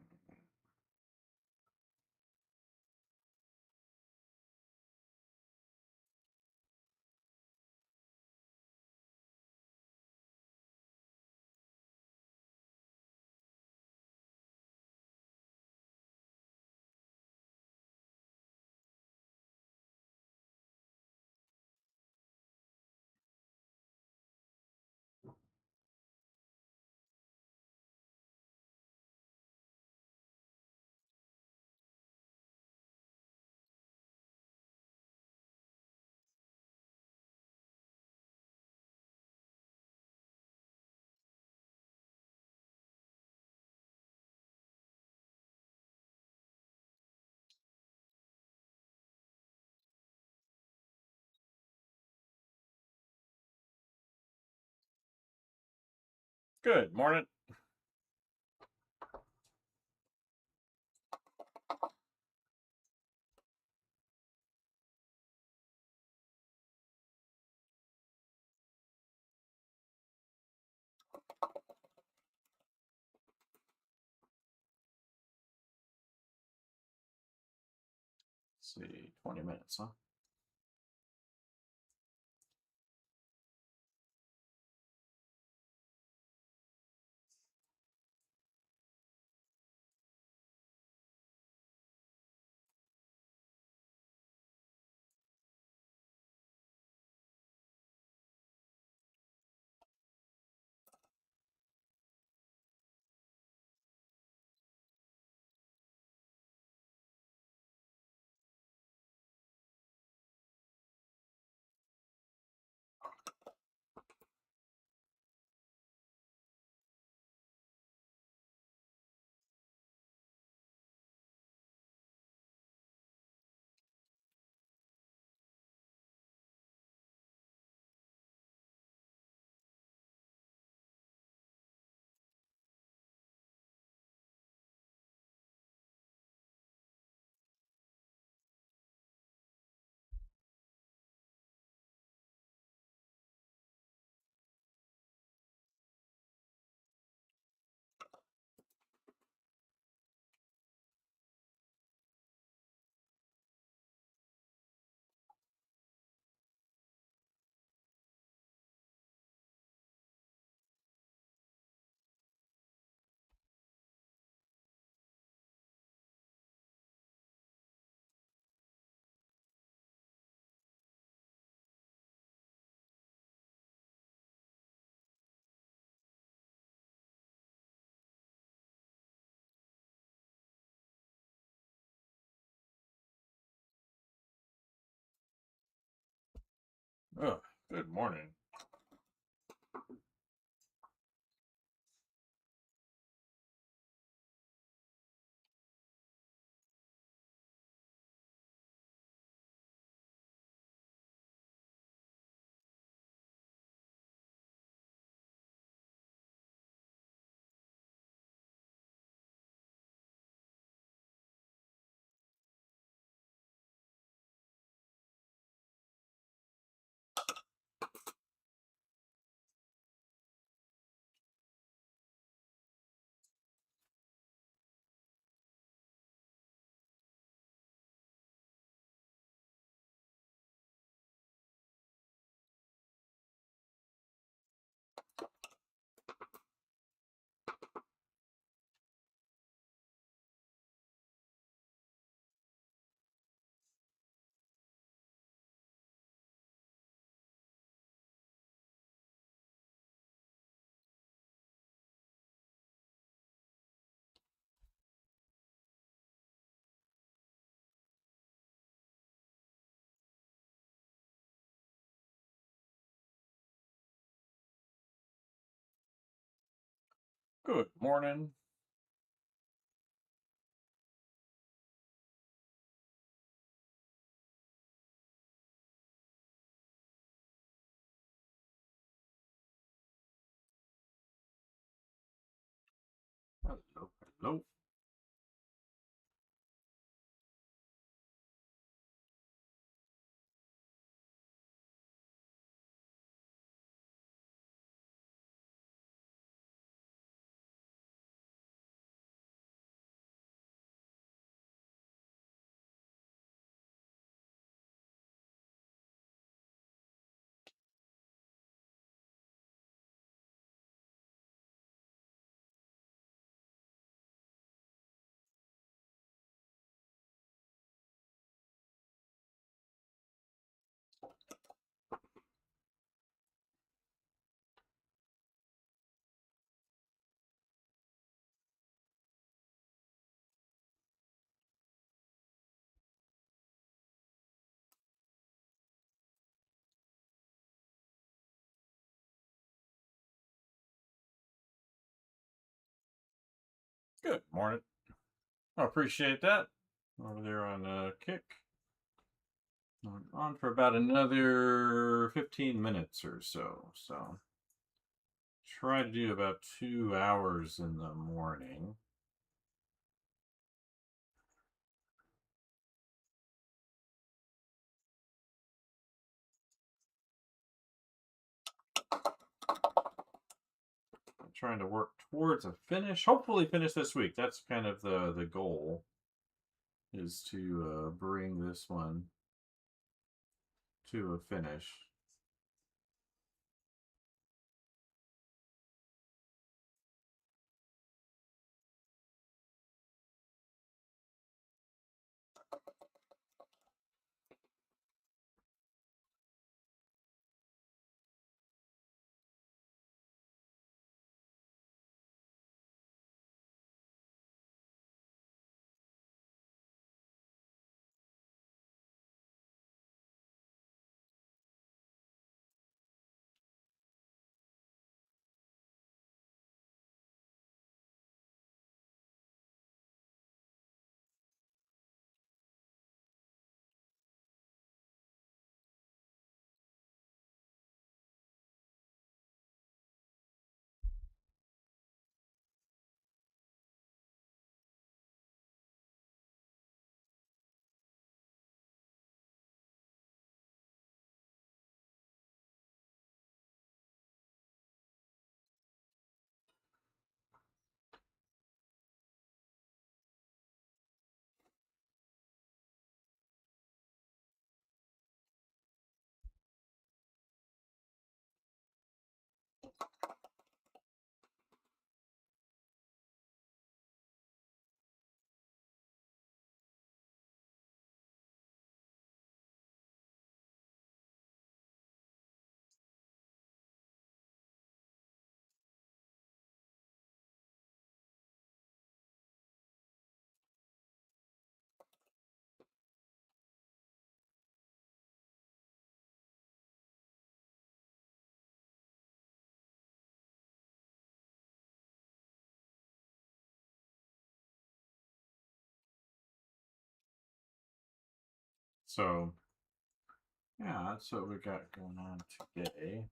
Good morning. Let's see, 20 minutes, huh? Oh, good morning. Good morning. Hello, hello. Good morning. I appreciate that. Over there on Kick. On for about another 15 minutes or so. So try to do about 2 hours in the morning. I'm trying to work towards a finish. Hopefully finish this week. That's kind of the goal, is to bring this one to a finish. So, yeah, that's what we got going on today.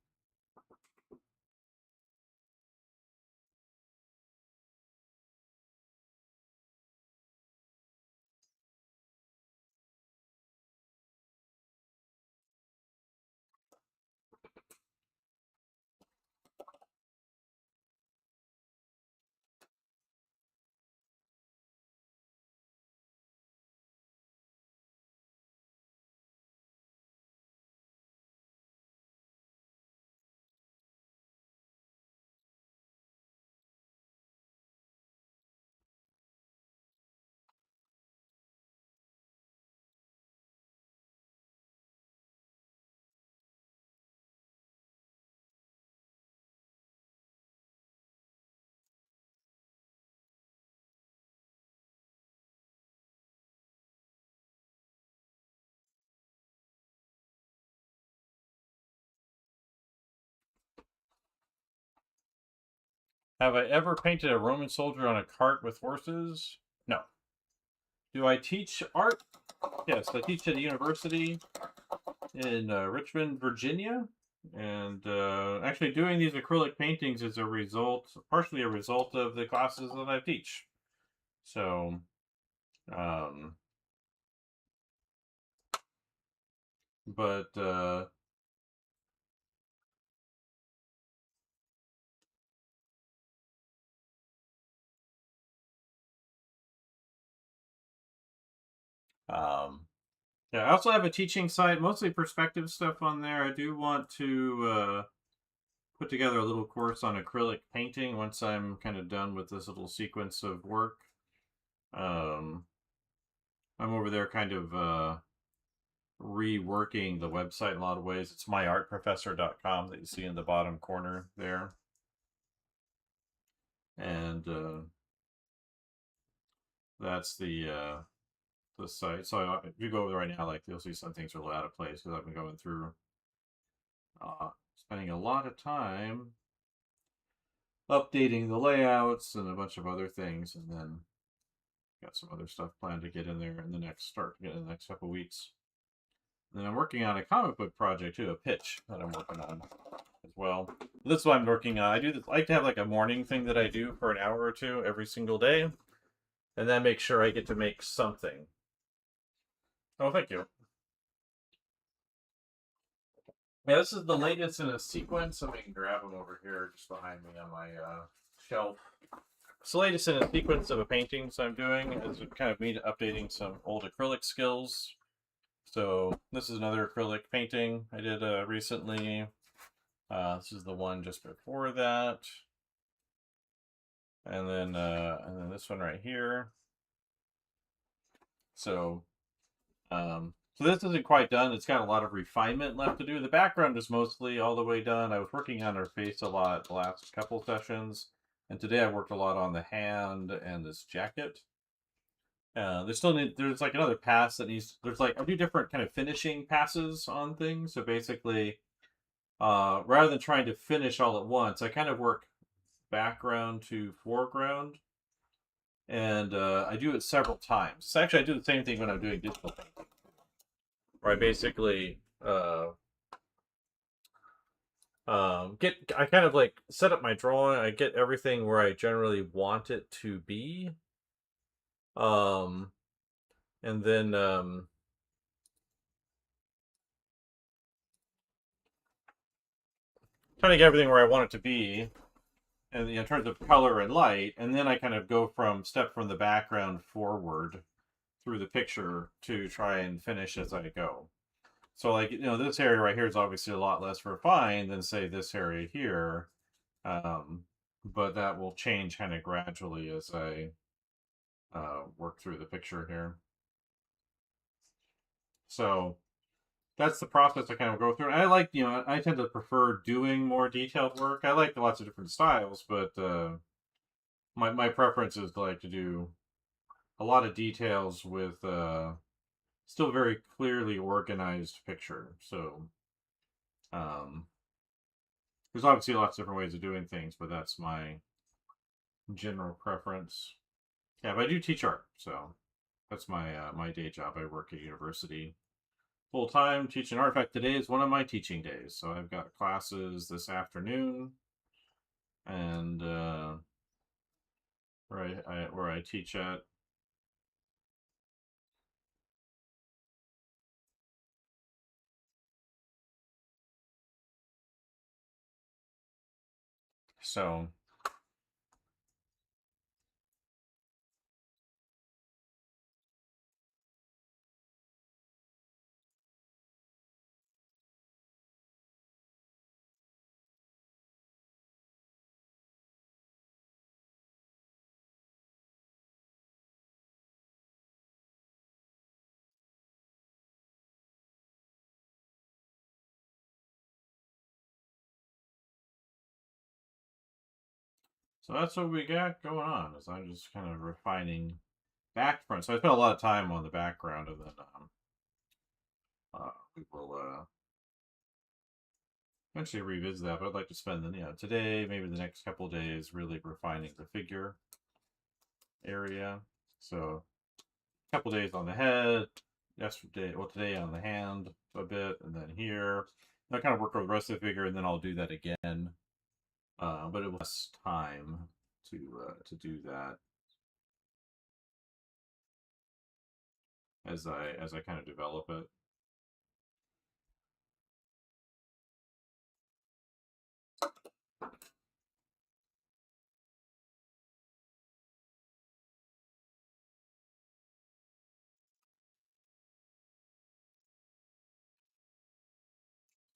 Have I ever painted a Roman soldier on a cart with horses? No. Do I teach art? Yes, I teach at a university in Richmond, Virginia. And actually doing these acrylic paintings is a result, partially a result of the classes that I teach. So, but yeah, I also have a teaching site, mostly perspective stuff on there. I do want to put together a little course on acrylic painting once I'm kind of done with this little sequence of work. I'm over there kind of reworking the website in a lot of ways. It's myartprofessor.com that you see in the bottom corner there. And that's the site. So if you go over there right now, like you'll see some things are a little out of place because I've been going through spending a lot of time updating the layouts and a bunch of other things, and then got some other stuff planned to get in there in the next couple weeks. And then I'm working on a comic book project too, a pitch that I'm working on. as well. This is what I'm working on. I do this, like to have like a morning thing that I do for an hour or two every single day, and then make sure I get to make something. Oh, thank you. Yeah, this is the latest in a sequence. Let me grab them over here just behind me on my shelf. It's the latest in a sequence of a painting so I'm doing. It's kind of me updating some old acrylic skills. So this is another acrylic painting I did recently. This is the one just before that, and then this one right here. So so this isn't quite done. It's got a lot of refinement left to do. The background is mostly all the way done. I was working on her face a lot the last couple sessions, and today I worked a lot on the hand and this jacket. There's like another pass that needs. There's like I do different kind of finishing passes on things. So basically, rather than trying to finish all at once, I kind of work background to foreground, and I do it several times. So actually, I do the same thing when I'm doing digital painting, where I basically I kind of like set up my drawing. I get everything where I generally want it to be, and then trying to get everything where I want it to be, and in terms of color and light, and then I kind of go from the background forward through the picture to try and finish as I go. So like, this area right here is obviously a lot less refined than say this area here. But that will change kind of gradually as I work through the picture here. So that's the process I kind of go through. And I like, I tend to prefer doing more detailed work. I like lots of different styles, but my preference is to like to do a lot of details with still very clearly organized picture. So there's obviously lots of different ways of doing things, but that's my general preference. Yeah, but I do teach art, so that's my my day job. I work at university full time teaching art. In fact, today is one of my teaching days, so I've got classes this afternoon, and where I teach at. So so that's what we got going on. Is I'm just kind of refining back front. So I spent a lot of time on the background, and then we will eventually revisit that. But I'd like to spend today, maybe the next couple days, really refining the figure area. So a couple days on the head, today on the hand a bit, and then here. I kind of work over the rest of the figure, and then I'll do that again. But it was less time to do that as I kind of develop it.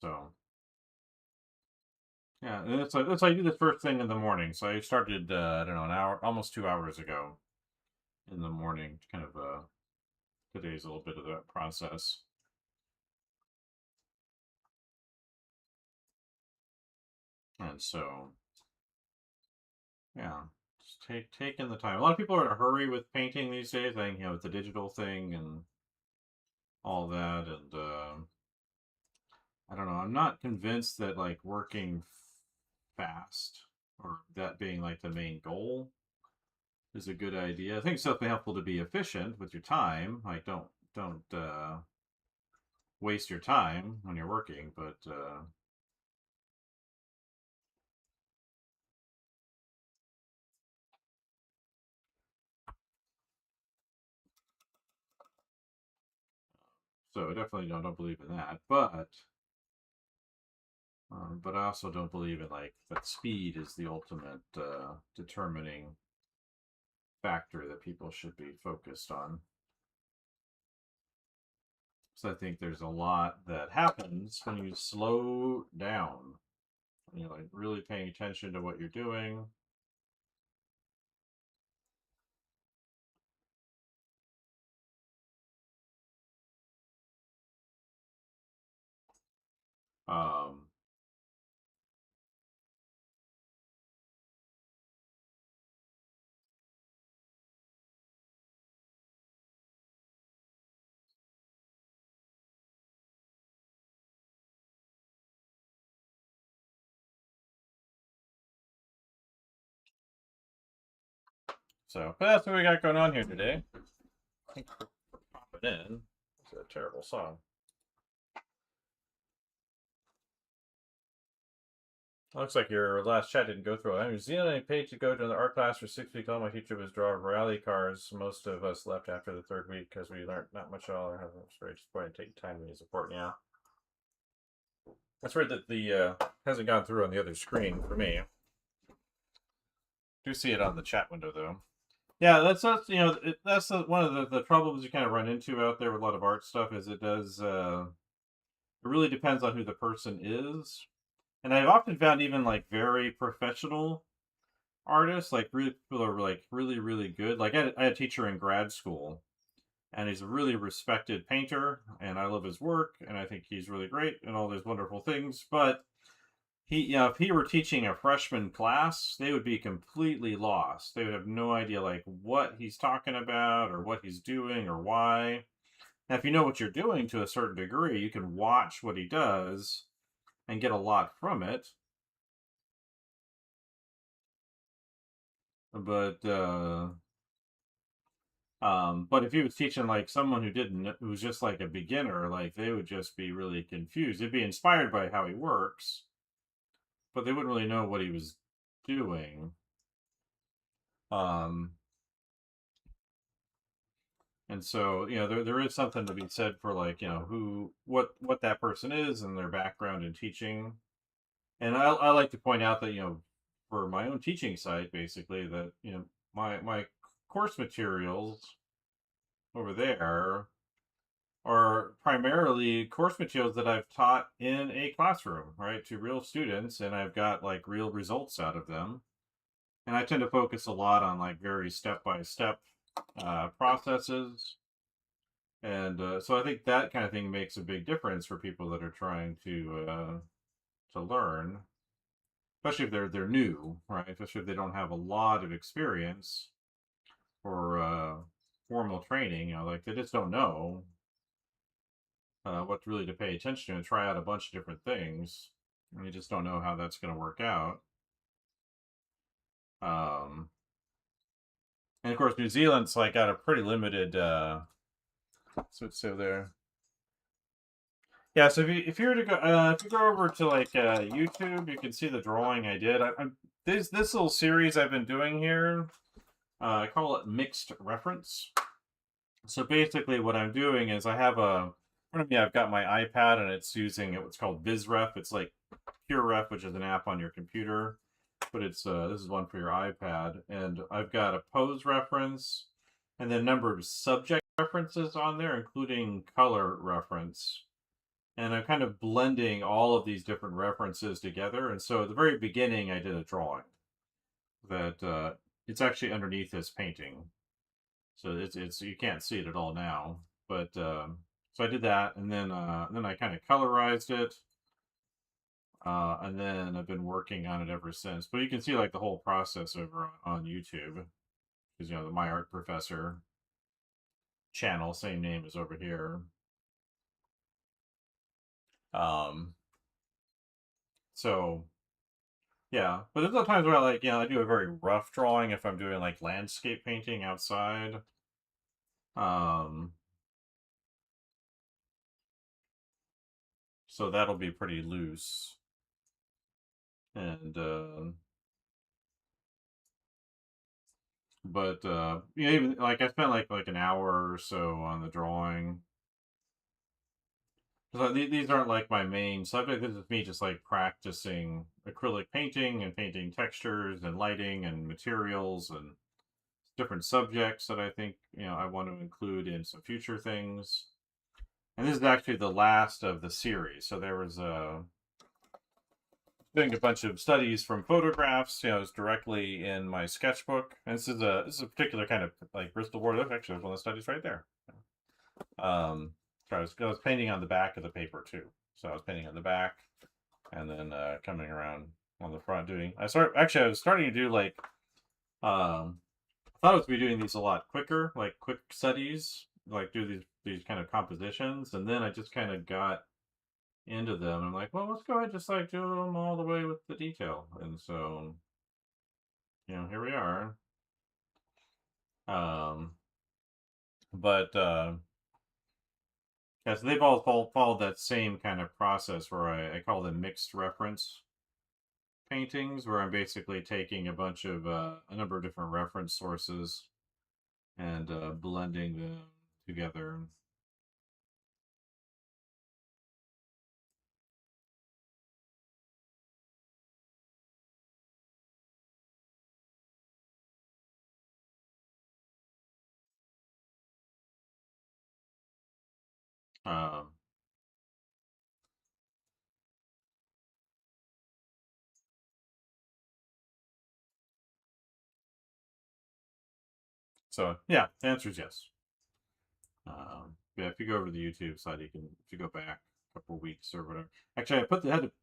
So yeah, and that's I do the first thing in the morning. So I started I don't know, an hour, almost 2 hours ago in the morning. Kind of today's a little bit of that process, and so yeah, just taking the time. A lot of people are in a hurry with painting these days. I think with the digital thing and all that, and I don't know. I'm not convinced that like working fast or that being like the main goal is a good idea. I think it's definitely helpful to be efficient with your time. Like don't waste your time when you're working, but So I definitely don't believe in that. But I also don't believe in like that speed is the ultimate determining factor that people should be focused on. So I think there's a lot that happens when you slow down. You know, like really paying attention to what you're doing. Um, but that's what we got going on here today. Thanks for popping in. It's a terrible song. Looks like your last chat didn't go through. I was I paid to go to the art class for 6 weeks. All my teacher was draw rally cars. Most of us left after the third week because we learned not much at all. It was very disappointing. Take time to be support. Yeah, that's weird that the hasn't gone through on the other screen for me. Do see it on the chat window though. Yeah, that's you know that's one of the troubles you kind of run into out there with a lot of art stuff is it does it really depends on who the person is, and I've often found even like very professional artists, like really people are like really good. Like I had a teacher in grad school, and he's a really respected painter, and I love his work, and I think he's really great and all those wonderful things. But he, you know, if he were teaching a freshman class, they would be completely lost. They would have no idea like what he's talking about or what he's doing or why. Now, if you know what you're doing to a certain degree, you can watch what he does and get a lot from it. But but if he was teaching like someone who didn't, who's just like a beginner, like they would just be really confused. They'd be inspired by how he works, but they wouldn't really know what he was doing. Um, and so you know, there is something to be said for like you know what that person is and their background in teaching. And I like to point out that you know, for my own teaching site, basically that you know my course materials over there are primarily course materials that I've taught in a classroom, right, to real students, and I've got like real results out of them. And I tend to focus a lot on like very step by step processes, and so I think that kind of thing makes a big difference for people that are trying to learn, especially if they're new, right? Especially if they don't have a lot of experience or formal training, you know, like they just don't know what really to pay attention to and try out a bunch of different things. And you just don't know how that's going to work out. Um, and of course, New Zealand's like got a pretty limited. So there. Yeah, so if you were to go if you go over to like YouTube, you can see the drawing I did. This little series I've been doing here. I call it mixed reference. So basically, what I'm doing is I have a in front of me. I've got my iPad and it's using what's called BizRef. It's like PureRef, which is an app on your computer, but it's this is one for your iPad. And I've got a pose reference, and then a number of subject references on there, including color reference. And I'm kind of blending all of these different references together. And so at the very beginning, I did a drawing that it's actually underneath this painting. So it's you can't see it at all now. But so I did that, and then I kind of colorized it, and then I've been working on it ever since. But you can see like the whole process over on YouTube, because you know the My Art Professor channel, same name is over here. Um, so yeah, but there's times where like you know I do a very rough drawing if I'm doing like landscape painting outside. Um, so that'll be pretty loose, and but you know, even like I spent like an hour or so on the drawing. So these aren't like my main subject. This is me just like practicing acrylic painting and painting textures and lighting and materials and different subjects that I think I want to include in some future things. And this is actually the last of the series. So there was doing a bunch of studies from photographs. It's directly in my sketchbook. And this is a particular kind of like Bristol board. Actually, there's one of the studies right there. So I was painting on the back of the paper too. So I was painting on the back, and then coming around on the front doing. I was starting to do like I thought I was be doing these a lot quicker, like quick studies, like do these kind of compositions, and then I just kind of got into them. I'm like, well, let's go ahead and just like do them all the way with the detail, and so here we are. Um, but yeah, so they've all followed that same kind of process where I call them mixed reference paintings, where I'm basically taking a bunch of a number of different reference sources and blending them together. Um, so yeah, the answer is yes. Yeah, if you go over to the YouTube side, if you go back a couple weeks or whatever. Actually,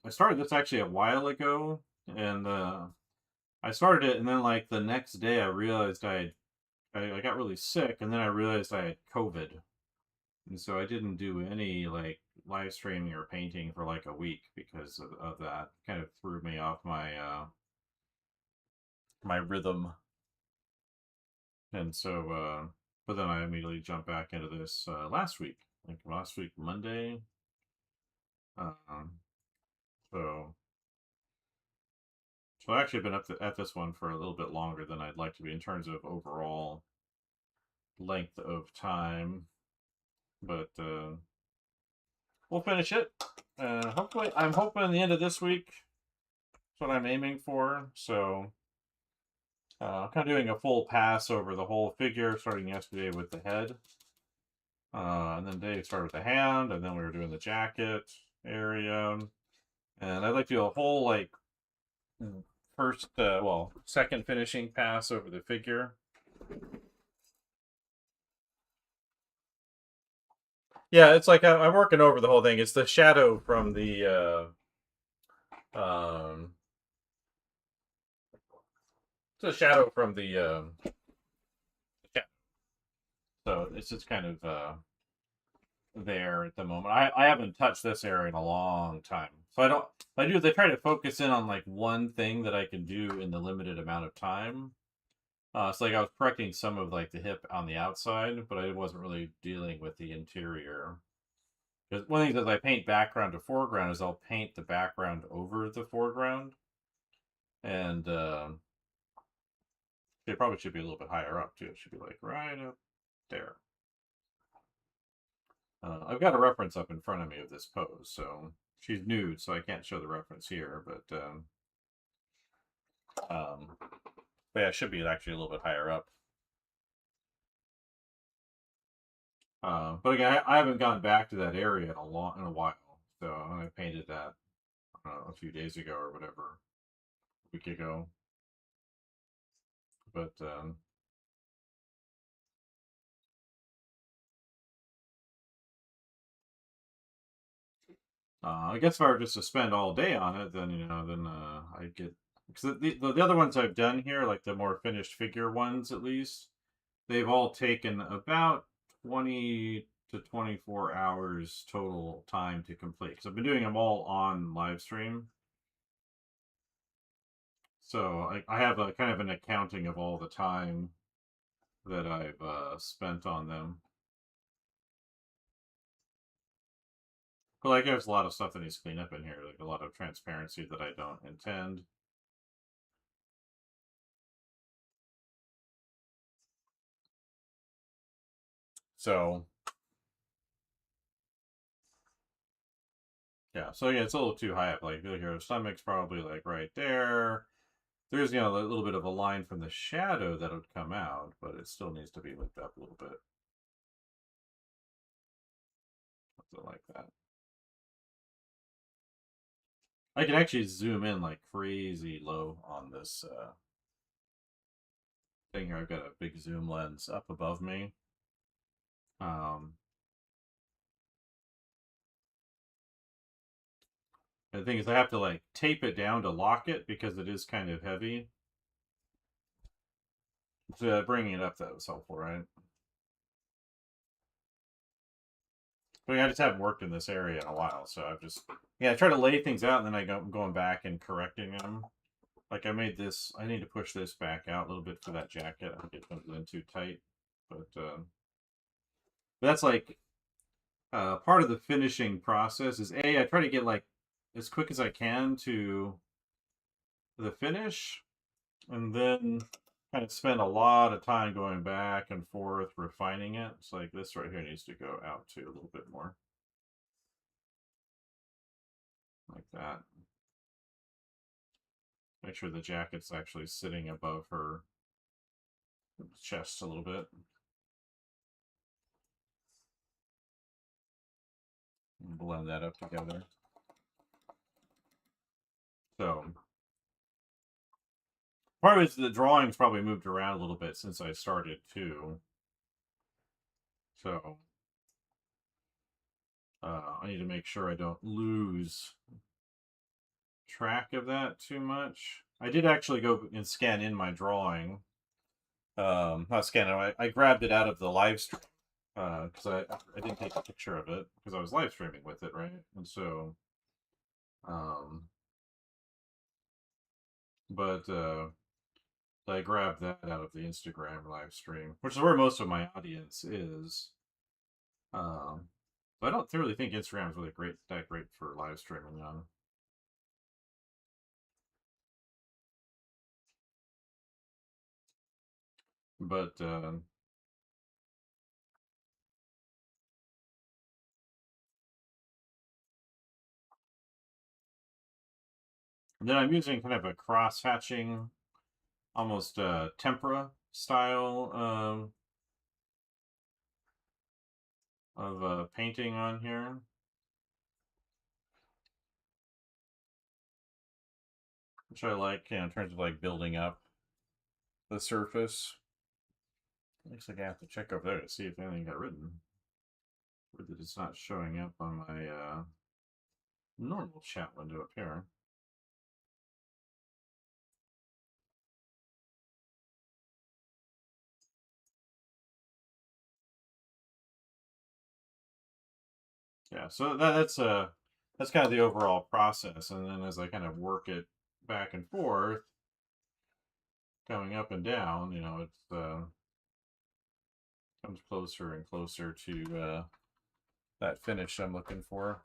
I started this actually a while ago, and I started it, and then like the next day, I realized I got really sick, and then I realized I had COVID, and so I didn't do any like live streaming or painting for like a week because of that. Kind of threw me off my rhythm, and so but then I immediately jumped back into this last week, like last week Monday. Um, so I've actually been at this one for a little bit longer than I'd like to be in terms of overall length of time, but we'll finish it. Hopefully, I'm hoping the end of this week. That's what I'm aiming for. So, kind of doing a full pass over the whole figure, starting yesterday with the head, and then today started with the hand, and then we were doing the jacket area, and I'd like to do a whole like second finishing pass over the figure. Yeah, it's like I'm working over the whole thing. It's the shadow from the it's a shadow from the so it's just kind of there at the moment. I haven't touched this area in a long time, so I don't. I do. They try to focus in on like one thing that I can do in the limited amount of time. So like I was correcting some of like the hip on the outside, but I wasn't really dealing with the interior. Because one thing that I paint background to foreground is I'll paint the background over the foreground, and it probably should be a little bit higher up too. It should be like right up there. I've got a reference up in front of me of this pose, so she's nude, so I can't show the reference here, um, but yeah, it should be actually a little bit higher up. But again, I haven't gone back to that area in a while, so I painted that a few days ago or whatever, a week ago. But I guess if I were just to spend all day on it, then I get because the other ones I've done here, like the more finished figure ones, at least they've all taken about 20 to 24 hours total time to complete. Because I've been doing them all on live stream, so I have a kind of an accounting of all the time that I've spent on them. But like, there's a lot of stuff that needs to clean up in here, like a lot of transparency that I don't intend. So Yeah, so yeah, it's a little too high up. Like, look here, the stomach's probably like right there. There's, you know, a little bit of a line from the shadow that would come out, but it still needs to be looked up a little bit. Something like that. I can actually zoom in like crazy low on this thing here. I've got a big zoom lens up above me. Um, the thing is, I have to like tape it down to lock it because it is kind of heavy. So bringing it up, that was helpful, right? But yeah, I just haven't worked in this area in a while, so I've just I try to lay things out, and then I'm going back and correcting them. Like I made this, I need to push this back out a little bit for that jacket. I think it comes in too tight, but that's like part of the finishing process. Is I try to get like as quick as I can to the finish, and then kind of spend a lot of time going back and forth refining it. It's like this right here needs to go out too a little bit more, like that. Make sure the jacket's actually sitting above her chest a little bit. And blend that up together. So part of it is the drawing's probably moved around a little bit since I started too. So I need to make sure I don't lose track of that too much. I did actually go and scan in my drawing. Not scan it. I grabbed it out of the live stream because I didn't take a picture of it because I was live streaming with it, right? And so, but I grabbed that out of the Instagram live stream, which is where most of my audience is. But I don't really think Instagram is really that great for live streaming on. But then I'm using kind of a cross hatching, almost tempera style of painting on here. Which I like, in terms of like building up the surface. Looks like I have to check over there to see if anything got written. Or that it's not showing up on my normal chat window up here. Yeah, so that's kind of the overall process, and then as I kind of work it back and forth, going up and down, you know, it's comes closer and closer to that finish I'm looking for.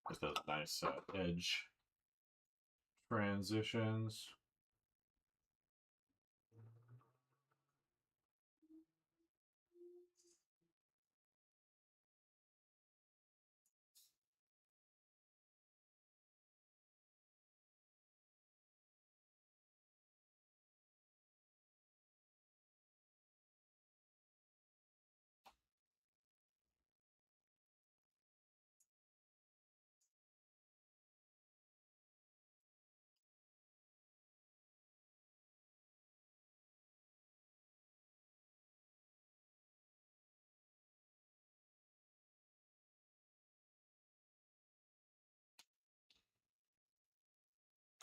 Just those nice edge transitions.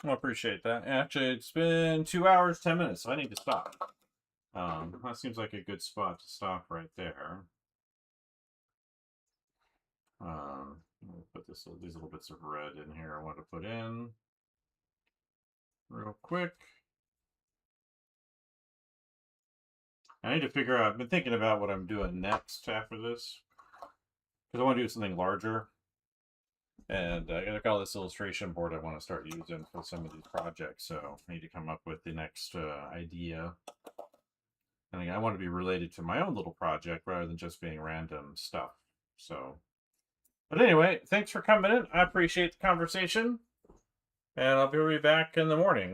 I appreciate that. Actually, it's been 2 hours, 10 minutes, so I need to stop. That seems like a good spot to stop right there. I'll put these little bits of red in here I want to put in real quick. I need to figure out, I've been thinking about what I'm doing next after this, because I want to do something larger. And I got this illustration board I want to start using for some of these projects, so I need to come up with the next idea. I want to be related to my own little project rather than just being random stuff. So, but anyway, thanks for coming in. I appreciate the conversation, and I'll be back in the morning.